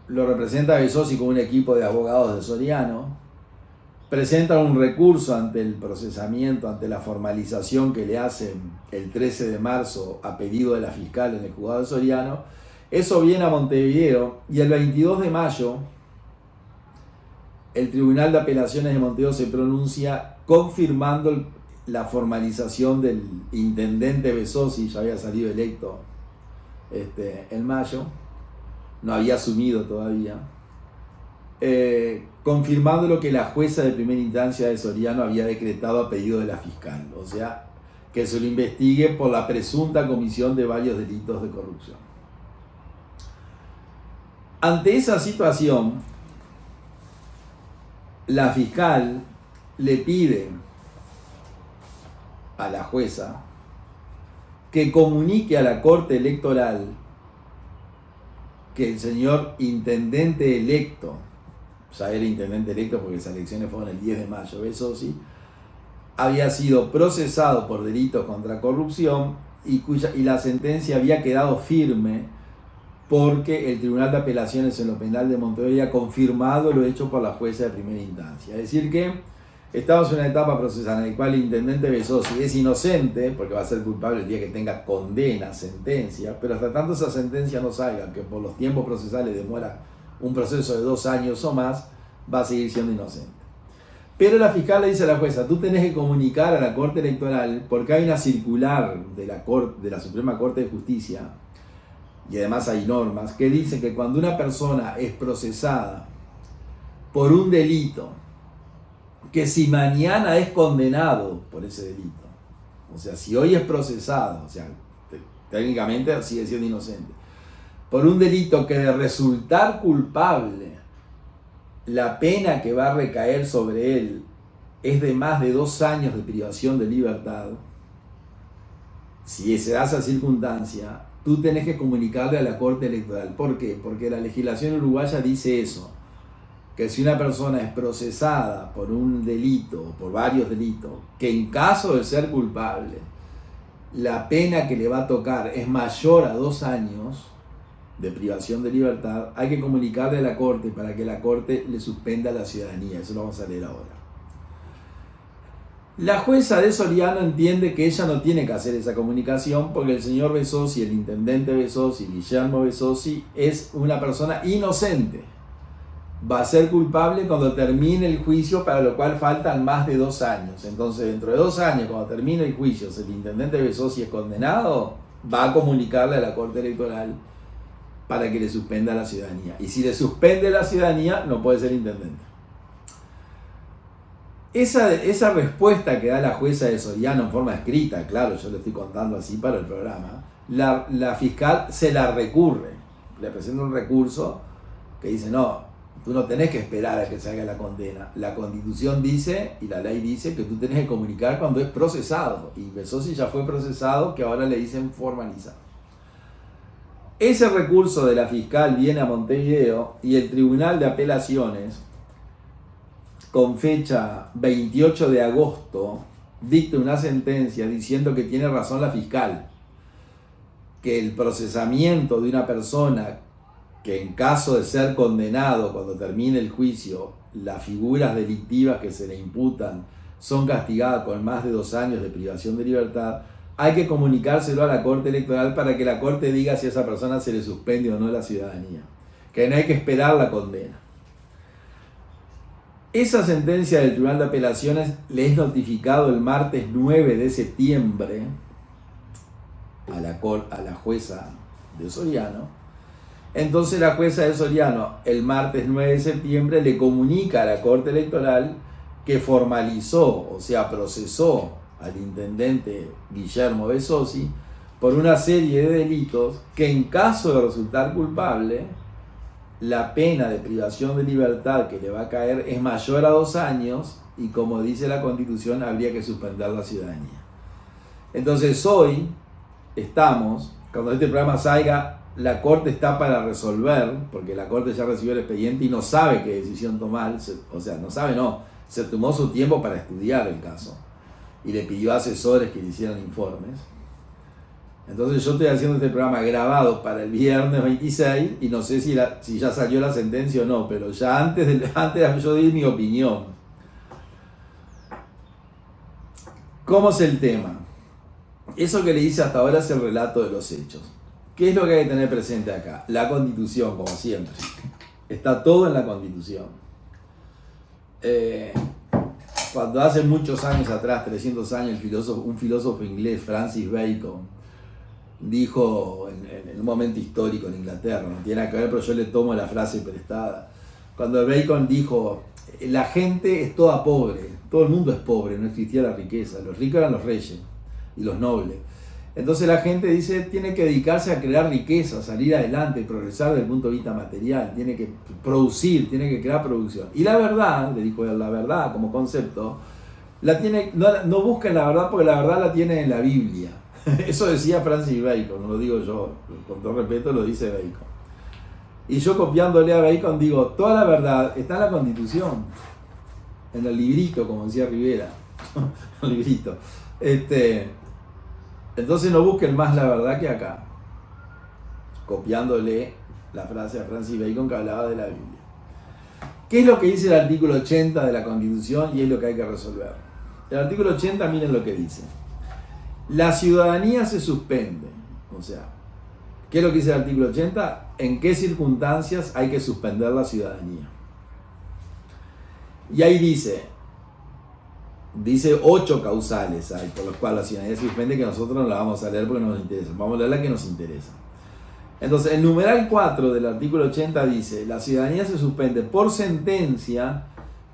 S1: lo representa a Besossi con un equipo de abogados de Soriano, presentan un recurso ante el procesamiento, ante la formalización que le hacen el 13 de marzo a pedido de la fiscal en el juzgado de Soriano. Eso viene a Montevideo y el 22 de mayo el Tribunal de Apelaciones de Montevideo se pronuncia confirmando la formalización del intendente Besossi, ya había salido electo en mayo, no había asumido todavía, confirmando lo que la jueza de primera instancia de Soriano había decretado a pedido de la fiscal, o sea, que se lo investigue por la presunta comisión de varios delitos de corrupción. Ante esa situación, la fiscal le pide a la jueza que comunique a la Corte Electoral que el señor intendente electo, ya era intendente electo porque esas elecciones fueron el 10 de mayo, Besossi, había sido procesado por delitos contra corrupción y la sentencia había quedado firme porque el Tribunal de Apelaciones en lo Penal de Montevideo había confirmado lo hecho por la jueza de primera instancia. Es decir que estamos en una etapa procesal en la cual el intendente Besossi es inocente, porque va a ser culpable el día que tenga condena, sentencia, pero hasta tanto esa sentencia no salga, que por los tiempos procesales demora un proceso de 2 años o más, va a seguir siendo inocente. Pero la fiscal le dice a la jueza, tú tenés que comunicar a la Corte Electoral, porque hay una circular de la Suprema Corte de Justicia, y además hay normas, que dicen que cuando una persona es procesada por un delito, que si mañana es condenado por ese delito, o sea, si hoy es procesado, o sea, técnicamente sigue siendo inocente, por un delito que de resultar culpable, la pena que va a recaer sobre él es de más de 2 años de privación de libertad, si se da esa circunstancia, tú tenés que comunicarle a la Corte Electoral. ¿Por qué? Porque la legislación uruguaya dice eso, que si una persona es procesada por un delito, o por varios delitos, que en caso de ser culpable, la pena que le va a tocar es mayor a 2 años de privación de libertad, hay que comunicarle a la Corte para que la Corte le suspenda la ciudadanía. Eso lo vamos a leer ahora. La jueza de Soriano entiende que ella no tiene que hacer esa comunicación porque el señor Bezosi, el intendente Bezosi, Guillermo Bezosi, es una persona inocente. Va a ser culpable cuando termine el juicio, para lo cual faltan más de 2 años. Entonces, dentro de 2 años, cuando termine el juicio, si el intendente Bezosi es condenado, va a comunicarle a la Corte Electoral para que le suspenda la ciudadanía. Y si le suspende la ciudadanía, no puede ser intendente. Esa respuesta que da la jueza de Soriano en forma escrita, claro, yo lo estoy contando así para el programa, la fiscal se la recurre, le presenta un recurso que dice, no, tú no tenés que esperar a que se haga la condena. La Constitución dice, y la ley dice, que tú tenés que comunicar cuando es procesado. Y Bezosi ya fue procesado, que ahora le dicen formalizado. Ese recurso de la fiscal viene a Montevideo y el Tribunal de Apelaciones, con fecha 28 de agosto, dicta una sentencia diciendo que tiene razón la fiscal, que el procesamiento de una persona que en caso de ser condenado cuando termine el juicio, las figuras delictivas que se le imputan son castigadas con más de 2 años de privación de libertad, hay que comunicárselo a la Corte Electoral para que la Corte diga si a esa persona se le suspende o no la ciudadanía, que no hay que esperar la condena. Esa sentencia del Tribunal de Apelaciones le es notificado el martes 9 de septiembre a la jueza de Soriano. Entonces la jueza de Soriano el martes 9 de septiembre le comunica a la Corte Electoral que formalizó, o sea, procesó al intendente Guillermo Bezosi por una serie de delitos que en caso de resultar culpable, la pena de privación de libertad que le va a caer es mayor a 2 años y, como dice la Constitución, habría que suspender la ciudadanía. Entonces hoy estamos, cuando este programa salga, la Corte está para resolver, porque la Corte ya recibió el expediente y no sabe qué decisión tomar, o sea, no sabe, no, se tomó su tiempo para estudiar el caso y le pidió a asesores que le hicieran informes. Entonces yo estoy haciendo este programa grabado para el viernes 26 y no sé si ya salió la sentencia o no, pero ya antes yo di mi opinión. ¿Cómo es el tema? Eso que le hice hasta ahora es el relato de los hechos. ¿Qué es lo que hay que tener presente acá? La Constitución, como siempre. Está todo en la Constitución. Cuando hace muchos años atrás, 300 años, un filósofo inglés, Francis Bacon, dijo en un momento histórico en Inglaterra, no tiene nada que ver, pero yo le tomo la frase prestada. Cuando Bacon dijo, la gente es toda pobre, todo el mundo es pobre, no existía la riqueza, los ricos eran los reyes y los nobles. Entonces la gente dice, tiene que dedicarse a crear riqueza, salir adelante, progresar desde el punto de vista material, tiene que producir, tiene que crear producción. Y la verdad, le dijo él, la verdad como concepto, no busquen la verdad porque la verdad la tienen en la Biblia. Eso decía Francis Bacon, no lo digo yo, con todo respeto lo dice Bacon. Y yo, copiándole a Bacon, digo, toda la verdad está en la Constitución, en el librito, como decía Rivera, el librito. Entonces no busquen más la verdad que acá, copiándole la frase a Francis Bacon que hablaba de la Biblia. ¿Qué es lo que dice el artículo 80 de la Constitución y es lo que hay que resolver? El artículo 80, miren lo que dice. La ciudadanía se suspende. O sea, ¿qué es lo que dice el artículo 80? ¿En qué circunstancias hay que suspender la ciudadanía? Y ahí dice, dice 8 causales hay por las cuales la ciudadanía se suspende, que nosotros no la vamos a leer porque no nos interesa. Vamos a leer la que nos interesa. Entonces, el numeral 4 del artículo 80 dice: la ciudadanía se suspende por sentencia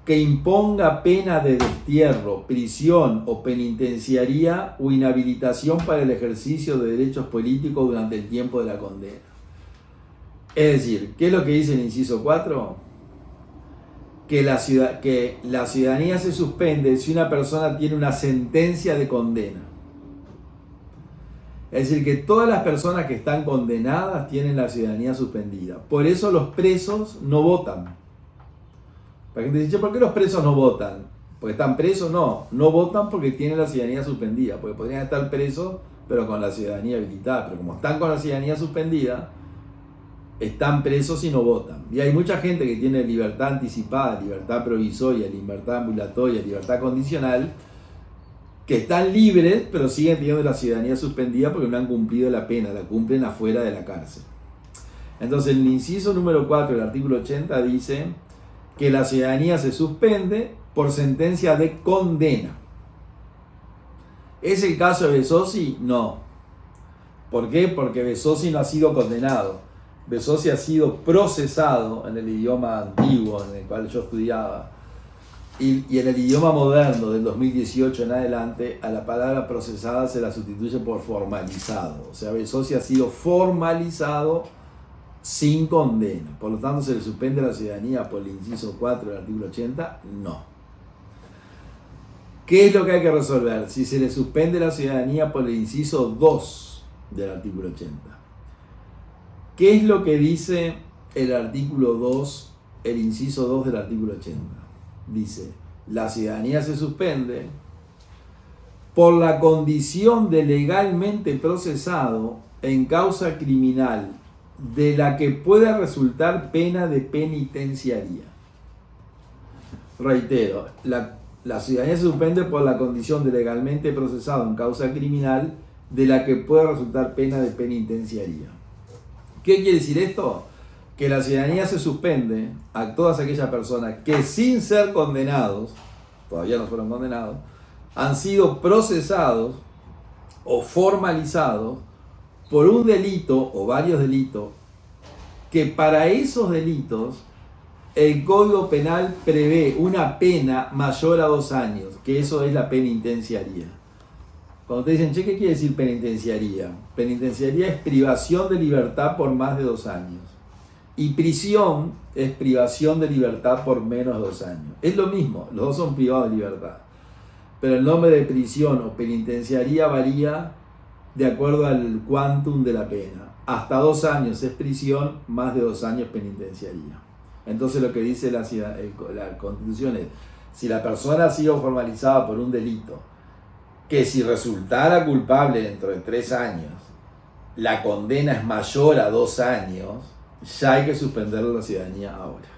S1: que imponga pena de destierro, prisión o penitenciaría o inhabilitación para el ejercicio de derechos políticos durante el tiempo de la condena. Es decir, ¿qué es lo que dice el inciso 4? Que la ciudadanía se suspende si una persona tiene una sentencia de condena. Es decir, que todas las personas que están condenadas tienen la ciudadanía suspendida. Por eso los presos no votan. La gente dice: ¿por qué los presos no votan? ¿Porque están presos? No votan porque tienen la ciudadanía suspendida. Porque podrían estar presos, pero con la ciudadanía habilitada. Pero como están con la ciudadanía suspendida, están presos y no votan. Y hay mucha gente que tiene libertad anticipada, libertad provisoria, libertad ambulatoria, libertad condicional, que están libres, pero siguen teniendo la ciudadanía suspendida porque no han cumplido la pena, la cumplen afuera de la cárcel. Entonces, el inciso número 4 del artículo 80 dice que la ciudadanía se suspende por sentencia de condena. ¿Es el caso de Bezosi? No. ¿Por qué? Porque Bezosi no ha sido condenado. Bezosi ha sido procesado en el idioma antiguo en el cual yo estudiaba. Y en el idioma moderno del 2018 en adelante, a la palabra procesada se la sustituye por formalizado. O sea, Bezosi ha sido formalizado sin condena. Por lo tanto, ¿se le suspende la ciudadanía por el inciso 4 del artículo 80? No. ¿Qué es lo que hay que resolver? Si se le suspende la ciudadanía por el inciso 2 del artículo 80. ¿Qué es lo que dice el artículo 2, el inciso 2 del artículo 80? Dice: la ciudadanía se suspende por la condición de legalmente procesado en causa criminal de la que pueda resultar pena de penitenciaría. Reitero, la ciudadanía se suspende por la condición de legalmente procesado en causa criminal de la que pueda resultar pena de penitenciaría. ¿Qué quiere decir esto? Que la ciudadanía se suspende a todas aquellas personas que, sin ser condenados, todavía no fueron condenados, han sido procesados o formalizados por un delito o varios delitos, que para esos delitos el Código Penal prevé una pena mayor a 2 años, que eso es la penitenciaría. Cuando te dicen: che, ¿qué quiere decir penitenciaría? Penitenciaría es privación de libertad por más de 2 años. Y prisión es privación de libertad por menos de 2 años. Es lo mismo, los dos son privados de libertad. Pero el nombre de prisión o penitenciaría varía de acuerdo al quantum de la pena. Hasta 2 años es prisión, más de 2 años penitenciaría. Entonces lo que dice la Constitución es: si la persona ha sido formalizada por un delito, que si resultara culpable dentro de 3 años, la condena es mayor a 2 años, ya hay que suspenderle la ciudadanía ahora.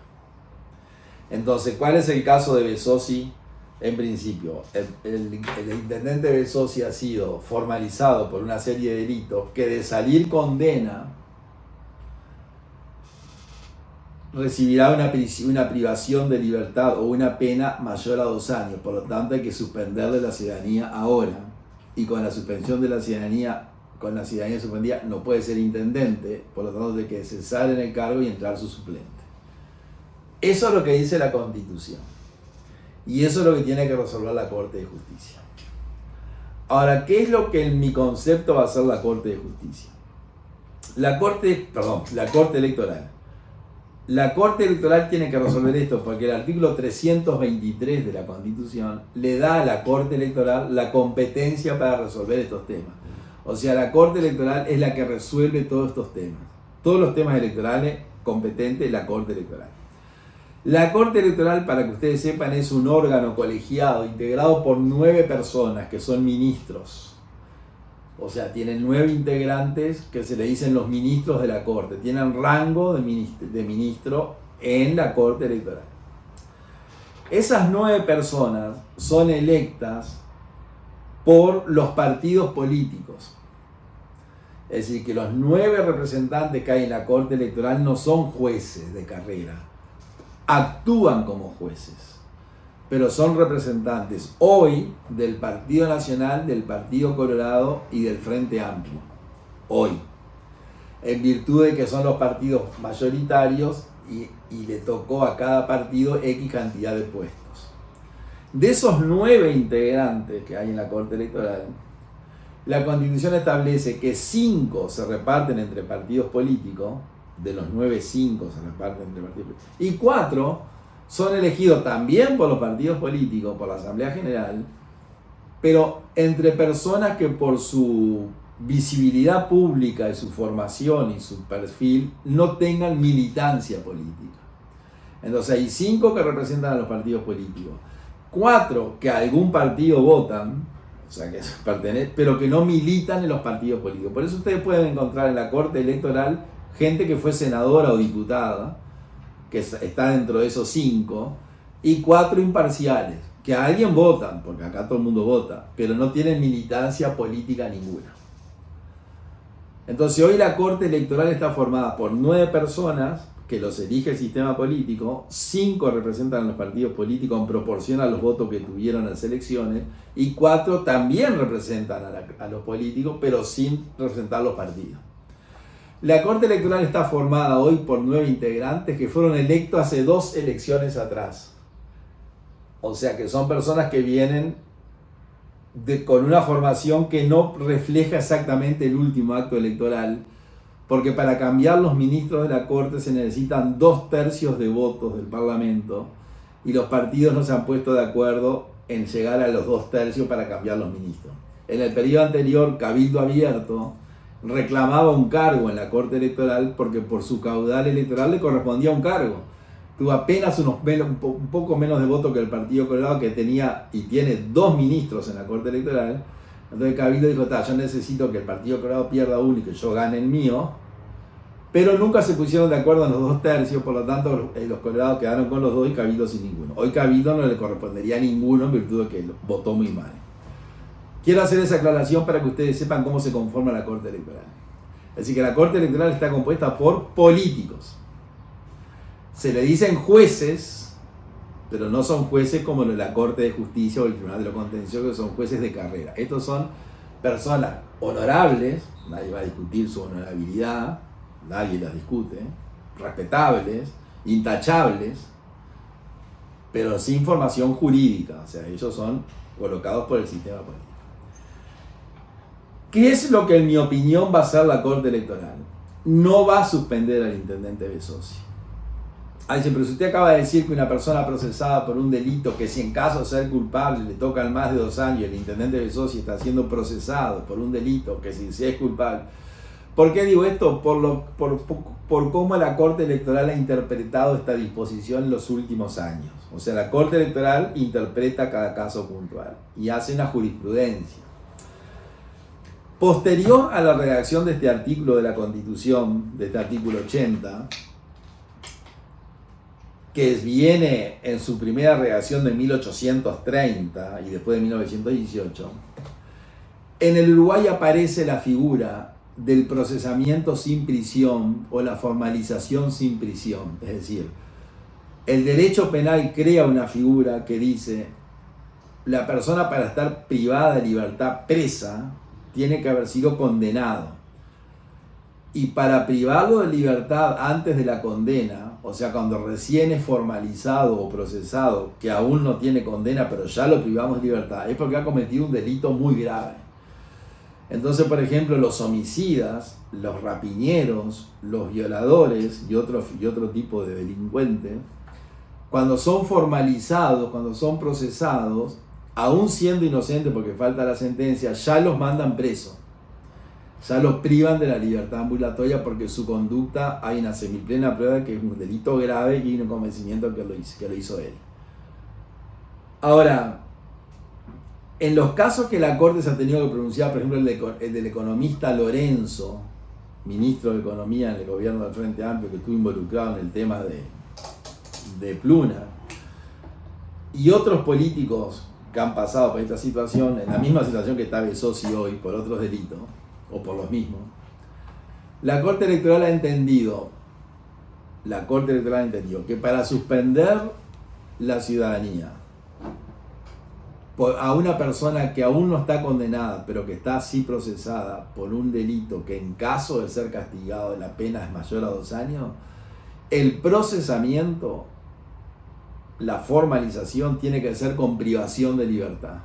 S1: Entonces, ¿cuál es el caso de Bezosi? En principio, el intendente Bezosi ha sido formalizado por una serie de delitos que, de salir condena, recibirá una privación de libertad o una pena mayor a 2 años. Por lo tanto, hay que suspenderle la ciudadanía ahora. Y con la suspensión de la ciudadanía, con la ciudadanía suspendida, no puede ser intendente. Por lo tanto, hay que cesar en el cargo y entrar su suplente. Eso es lo que dice la Constitución. Y eso es lo que tiene que resolver la Corte de Justicia. Ahora, ¿qué es lo que en mi concepto va a hacer la Corte de Justicia? La Corte Electoral. La Corte Electoral tiene que resolver esto porque el artículo 323 de la Constitución le da a la Corte Electoral la competencia para resolver estos temas. O sea, la Corte Electoral es la que resuelve todos estos temas. Todos los temas electorales, competente la Corte Electoral. La Corte Electoral, para que ustedes sepan, es un órgano colegiado integrado por 9 personas que son ministros. O sea, tienen 9 integrantes que se le dicen los ministros de la Corte. Tienen rango de ministro en la Corte Electoral. Esas 9 personas son electas por los partidos políticos. Es decir, que los 9 representantes que hay en la Corte Electoral no son jueces de carrera. Actúan como jueces. pero son representantes hoy del Partido Nacional, del Partido Colorado y del Frente Amplio. Hoy. En virtud de que son los partidos mayoritarios y le tocó a cada partido X cantidad de puestos. De esos 9 integrantes que hay en la Corte Electoral, la Constitución establece que 5 se reparten entre partidos políticos, de los 9, 5 se reparten entre partidos políticos, y 4 son elegidos también por los partidos políticos, por la Asamblea General, pero entre personas que por su visibilidad pública y su formación y su perfil no tengan militancia política. Entonces hay 5 que representan a los partidos políticos, 4 que a algún partido votan, o sea que pertenecen, pero que no militan en los partidos políticos. Por eso ustedes pueden encontrar en la Corte Electoral gente que fue senadora o diputada, que está dentro de esos 5, y 4 imparciales, que a alguien votan, porque acá todo el mundo vota, pero no tienen militancia política ninguna. Entonces hoy la Corte Electoral está formada por 9 personas que los elige el sistema político, 5 representan a los partidos políticos en proporción a los votos que tuvieron en las elecciones, y 4 también representan a los políticos, pero sin representar los partidos. La Corte Electoral está formada hoy por 9 integrantes que fueron electos hace 2 elecciones atrás. O sea que son personas que vienen con una formación que no refleja exactamente el último acto electoral, porque para cambiar los ministros de la Corte se necesitan 2/3 de votos del Parlamento y los partidos no se han puesto de acuerdo en llegar a los 2/3 para cambiar los ministros. En el periodo anterior, Cabildo Abierto reclamaba un cargo en la Corte Electoral porque por su caudal electoral le correspondía un cargo. Tuvo apenas un poco menos de votos que el Partido Colorado, que tenía y tiene 2 ministros en la Corte Electoral. Entonces Cabildo dijo, yo necesito que el Partido Colorado pierda uno y que yo gane el mío, pero nunca se pusieron de acuerdo en los 2/3, por lo tanto los Colorados quedaron con los 2 y Cabildo sin ninguno. Hoy Cabildo no le correspondería a ninguno en virtud de que votó muy mal. Quiero hacer esa aclaración para que ustedes sepan cómo se conforma la Corte Electoral. Es decir, que la Corte Electoral está compuesta por políticos. Se le dicen jueces, pero no son jueces como la Corte de Justicia o el Tribunal de lo Contencioso, que son jueces de carrera. Estos son personas honorables, nadie va a discutir su honorabilidad, nadie las discute, respetables, intachables, pero sin formación jurídica, o sea, ellos son colocados por el sistema político. ¿Qué es lo que en mi opinión va a hacer la Corte Electoral? No va a suspender al intendente Besossi. Dice, pero si usted acaba de decir que una persona procesada por un delito, que si en caso de ser culpable le tocan más de 2 años, el intendente Besossi está siendo procesado por un delito, que si es culpable. ¿Por qué digo esto? Por cómo la Corte Electoral ha interpretado esta disposición en los últimos años. O sea, la Corte Electoral interpreta cada caso puntual y hace una jurisprudencia. Posterior a la redacción de este artículo de la Constitución, de este artículo 80, que viene en su primera redacción de 1830 y después de 1918, en el Uruguay aparece la figura del procesamiento sin prisión o la formalización sin prisión. Es decir, el derecho penal crea una figura que dice, la persona para estar privada de libertad presa tiene que haber sido condenado. Y para privarlo de libertad antes de la condena, o sea, cuando recién es formalizado o procesado, que aún no tiene condena, pero ya lo privamos de libertad, es porque ha cometido un delito muy grave. Entonces, por ejemplo, los homicidas, los rapiñeros, los violadores y otro tipo de delincuentes, cuando son formalizados, cuando son procesados, aún siendo inocentes porque falta la sentencia, ya los mandan presos. Ya los privan de la libertad ambulatoria porque su conducta hay una semiplena prueba de que es un delito grave y un convencimiento que lo hizo él. Ahora, en los casos que la Corte se ha tenido que pronunciar, por ejemplo el del economista Lorenzo, ministro de Economía en el gobierno del Frente Amplio, que estuvo involucrado en el tema de Pluna, y otros políticos que han pasado por esta situación, en la misma situación que está Besossi hoy, por otros delitos, o por los mismos, la Corte Electoral ha entendido que para suspender la ciudadanía a una persona que aún no está condenada, pero que está así procesada por un delito que en caso de ser castigado la pena es mayor a 2 años, el procesamiento, la formalización tiene que ser con privación de libertad.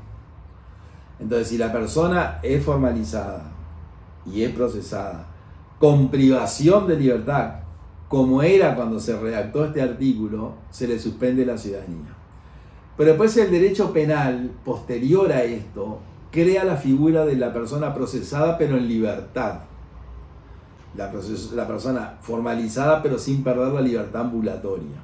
S1: Entonces, si la persona es formalizada y es procesada con privación de libertad, como era cuando se redactó este artículo, se le suspende la ciudadanía. Pero después el derecho penal, posterior a esto, crea la figura de la persona procesada pero en libertad. La persona formalizada pero sin perder la libertad ambulatoria.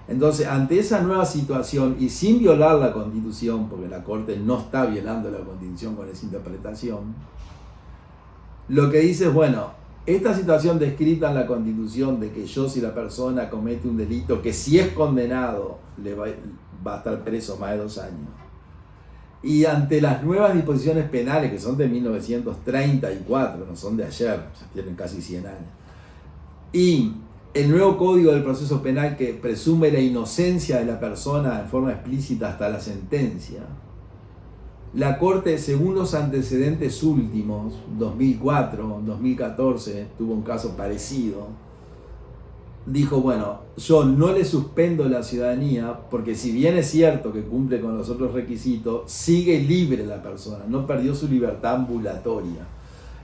S1: Entonces, ante esa nueva situación y sin violar la Constitución, porque la Corte no está violando la Constitución con esa interpretación, lo que dice es, bueno, esta situación descrita en la Constitución de que si la persona comete un delito, que si es condenado, va a estar preso más de 2 años. Y ante las nuevas disposiciones penales, que son de 1934, no son de ayer, tienen casi 100 años, y el nuevo Código del Proceso Penal que presume la inocencia de la persona en forma explícita hasta la sentencia, la Corte, según los antecedentes últimos, 2004, 2014, tuvo un caso parecido, dijo, bueno, yo no le suspendo la ciudadanía porque si bien es cierto que cumple con los otros requisitos, sigue libre la persona, no perdió su libertad ambulatoria.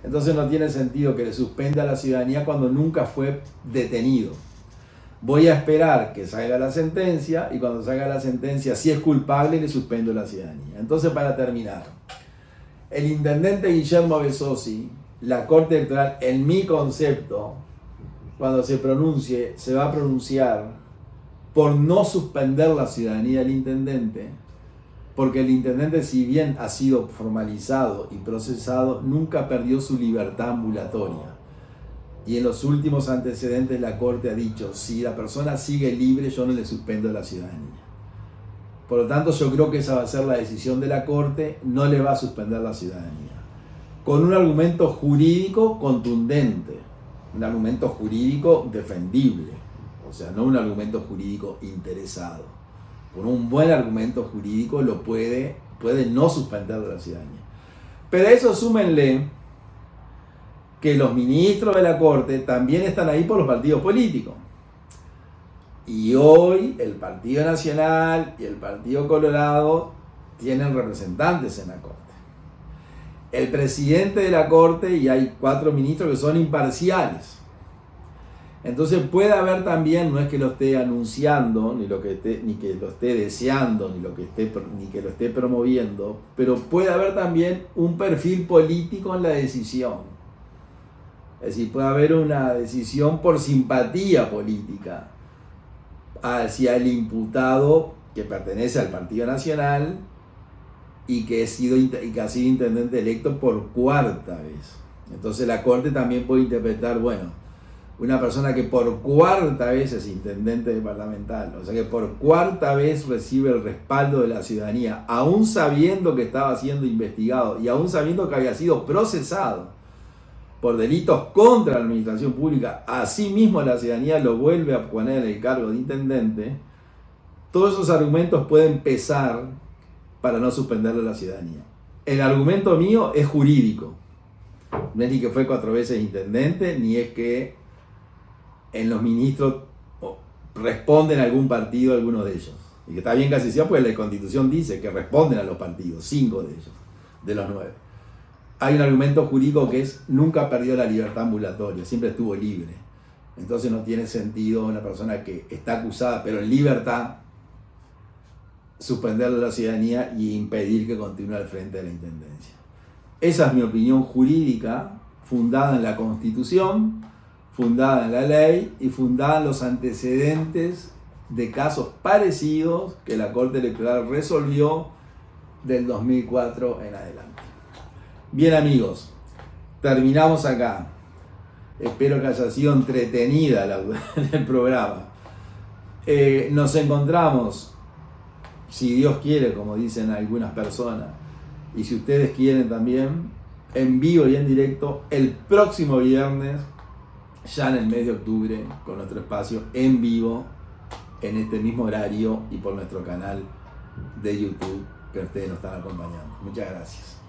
S1: Entonces no tiene sentido que le suspenda la ciudadanía cuando nunca fue detenido. Voy a esperar que salga la sentencia y cuando salga la sentencia, si es culpable, le suspendo la ciudadanía. Entonces, para terminar, el intendente Guillermo Bezosi, la Corte Electoral, en mi concepto, cuando se pronuncie, se va a pronunciar por no suspender la ciudadanía del intendente, porque el intendente, si bien ha sido formalizado y procesado, nunca perdió su libertad ambulatoria. Y en los últimos antecedentes la Corte ha dicho, si la persona sigue libre, yo no le suspendo la ciudadanía. Por lo tanto, yo creo que esa va a ser la decisión de la Corte, no le va a suspender la ciudadanía. Con un argumento jurídico contundente, un argumento jurídico defendible, o sea, no un argumento jurídico interesado. Con un buen argumento jurídico puede no suspender la ciudadanía. Pero a eso súmenle que los ministros de la Corte también están ahí por los partidos políticos. Y hoy el Partido Nacional y el Partido Colorado tienen representantes en la Corte. El presidente de la Corte, y hay 4 ministros que son imparciales. Entonces puede haber también, no es que lo esté anunciando, ni que lo esté deseando, ni que lo esté promoviendo, pero puede haber también un perfil político en la decisión. Es decir, puede haber una decisión por simpatía política hacia el imputado que pertenece al Partido Nacional y que ha sido intendente electo por 4ª vez. Entonces la Corte también puede interpretar, bueno, una persona que por 4ª vez es intendente departamental, o sea que por 4ª vez recibe el respaldo de la ciudadanía, aún sabiendo que estaba siendo investigado y aún sabiendo que había sido procesado por delitos contra la administración pública, asimismo la ciudadanía lo vuelve a poner en el cargo de intendente. Todos esos argumentos pueden pesar para no suspenderle la ciudadanía. El argumento mío es jurídico. No es ni que fue 4 veces intendente, ni es que en los ministros responden a algún partido, alguno de ellos. Y que está bien que así sea, pues la Constitución dice que responden a los partidos, 5 de ellos, de los 9. Hay un argumento jurídico que es, nunca perdió la libertad ambulatoria, siempre estuvo libre. Entonces no tiene sentido una persona que está acusada, pero en libertad, suspenderle la ciudadanía y impedir que continúe al frente de la intendencia. Esa es mi opinión jurídica, fundada en la Constitución, fundada en la ley y fundada en los antecedentes de casos parecidos que la Corte Electoral resolvió del 2004 en adelante. Bien, amigos, terminamos acá. Espero que haya sido entretenida el programa. Nos encontramos, si Dios quiere, como dicen algunas personas, y si ustedes quieren también, en vivo y en directo, el próximo viernes, ya en el mes de octubre, con nuestro espacio en vivo, en este mismo horario y por nuestro canal de YouTube, que ustedes nos están acompañando. Muchas gracias.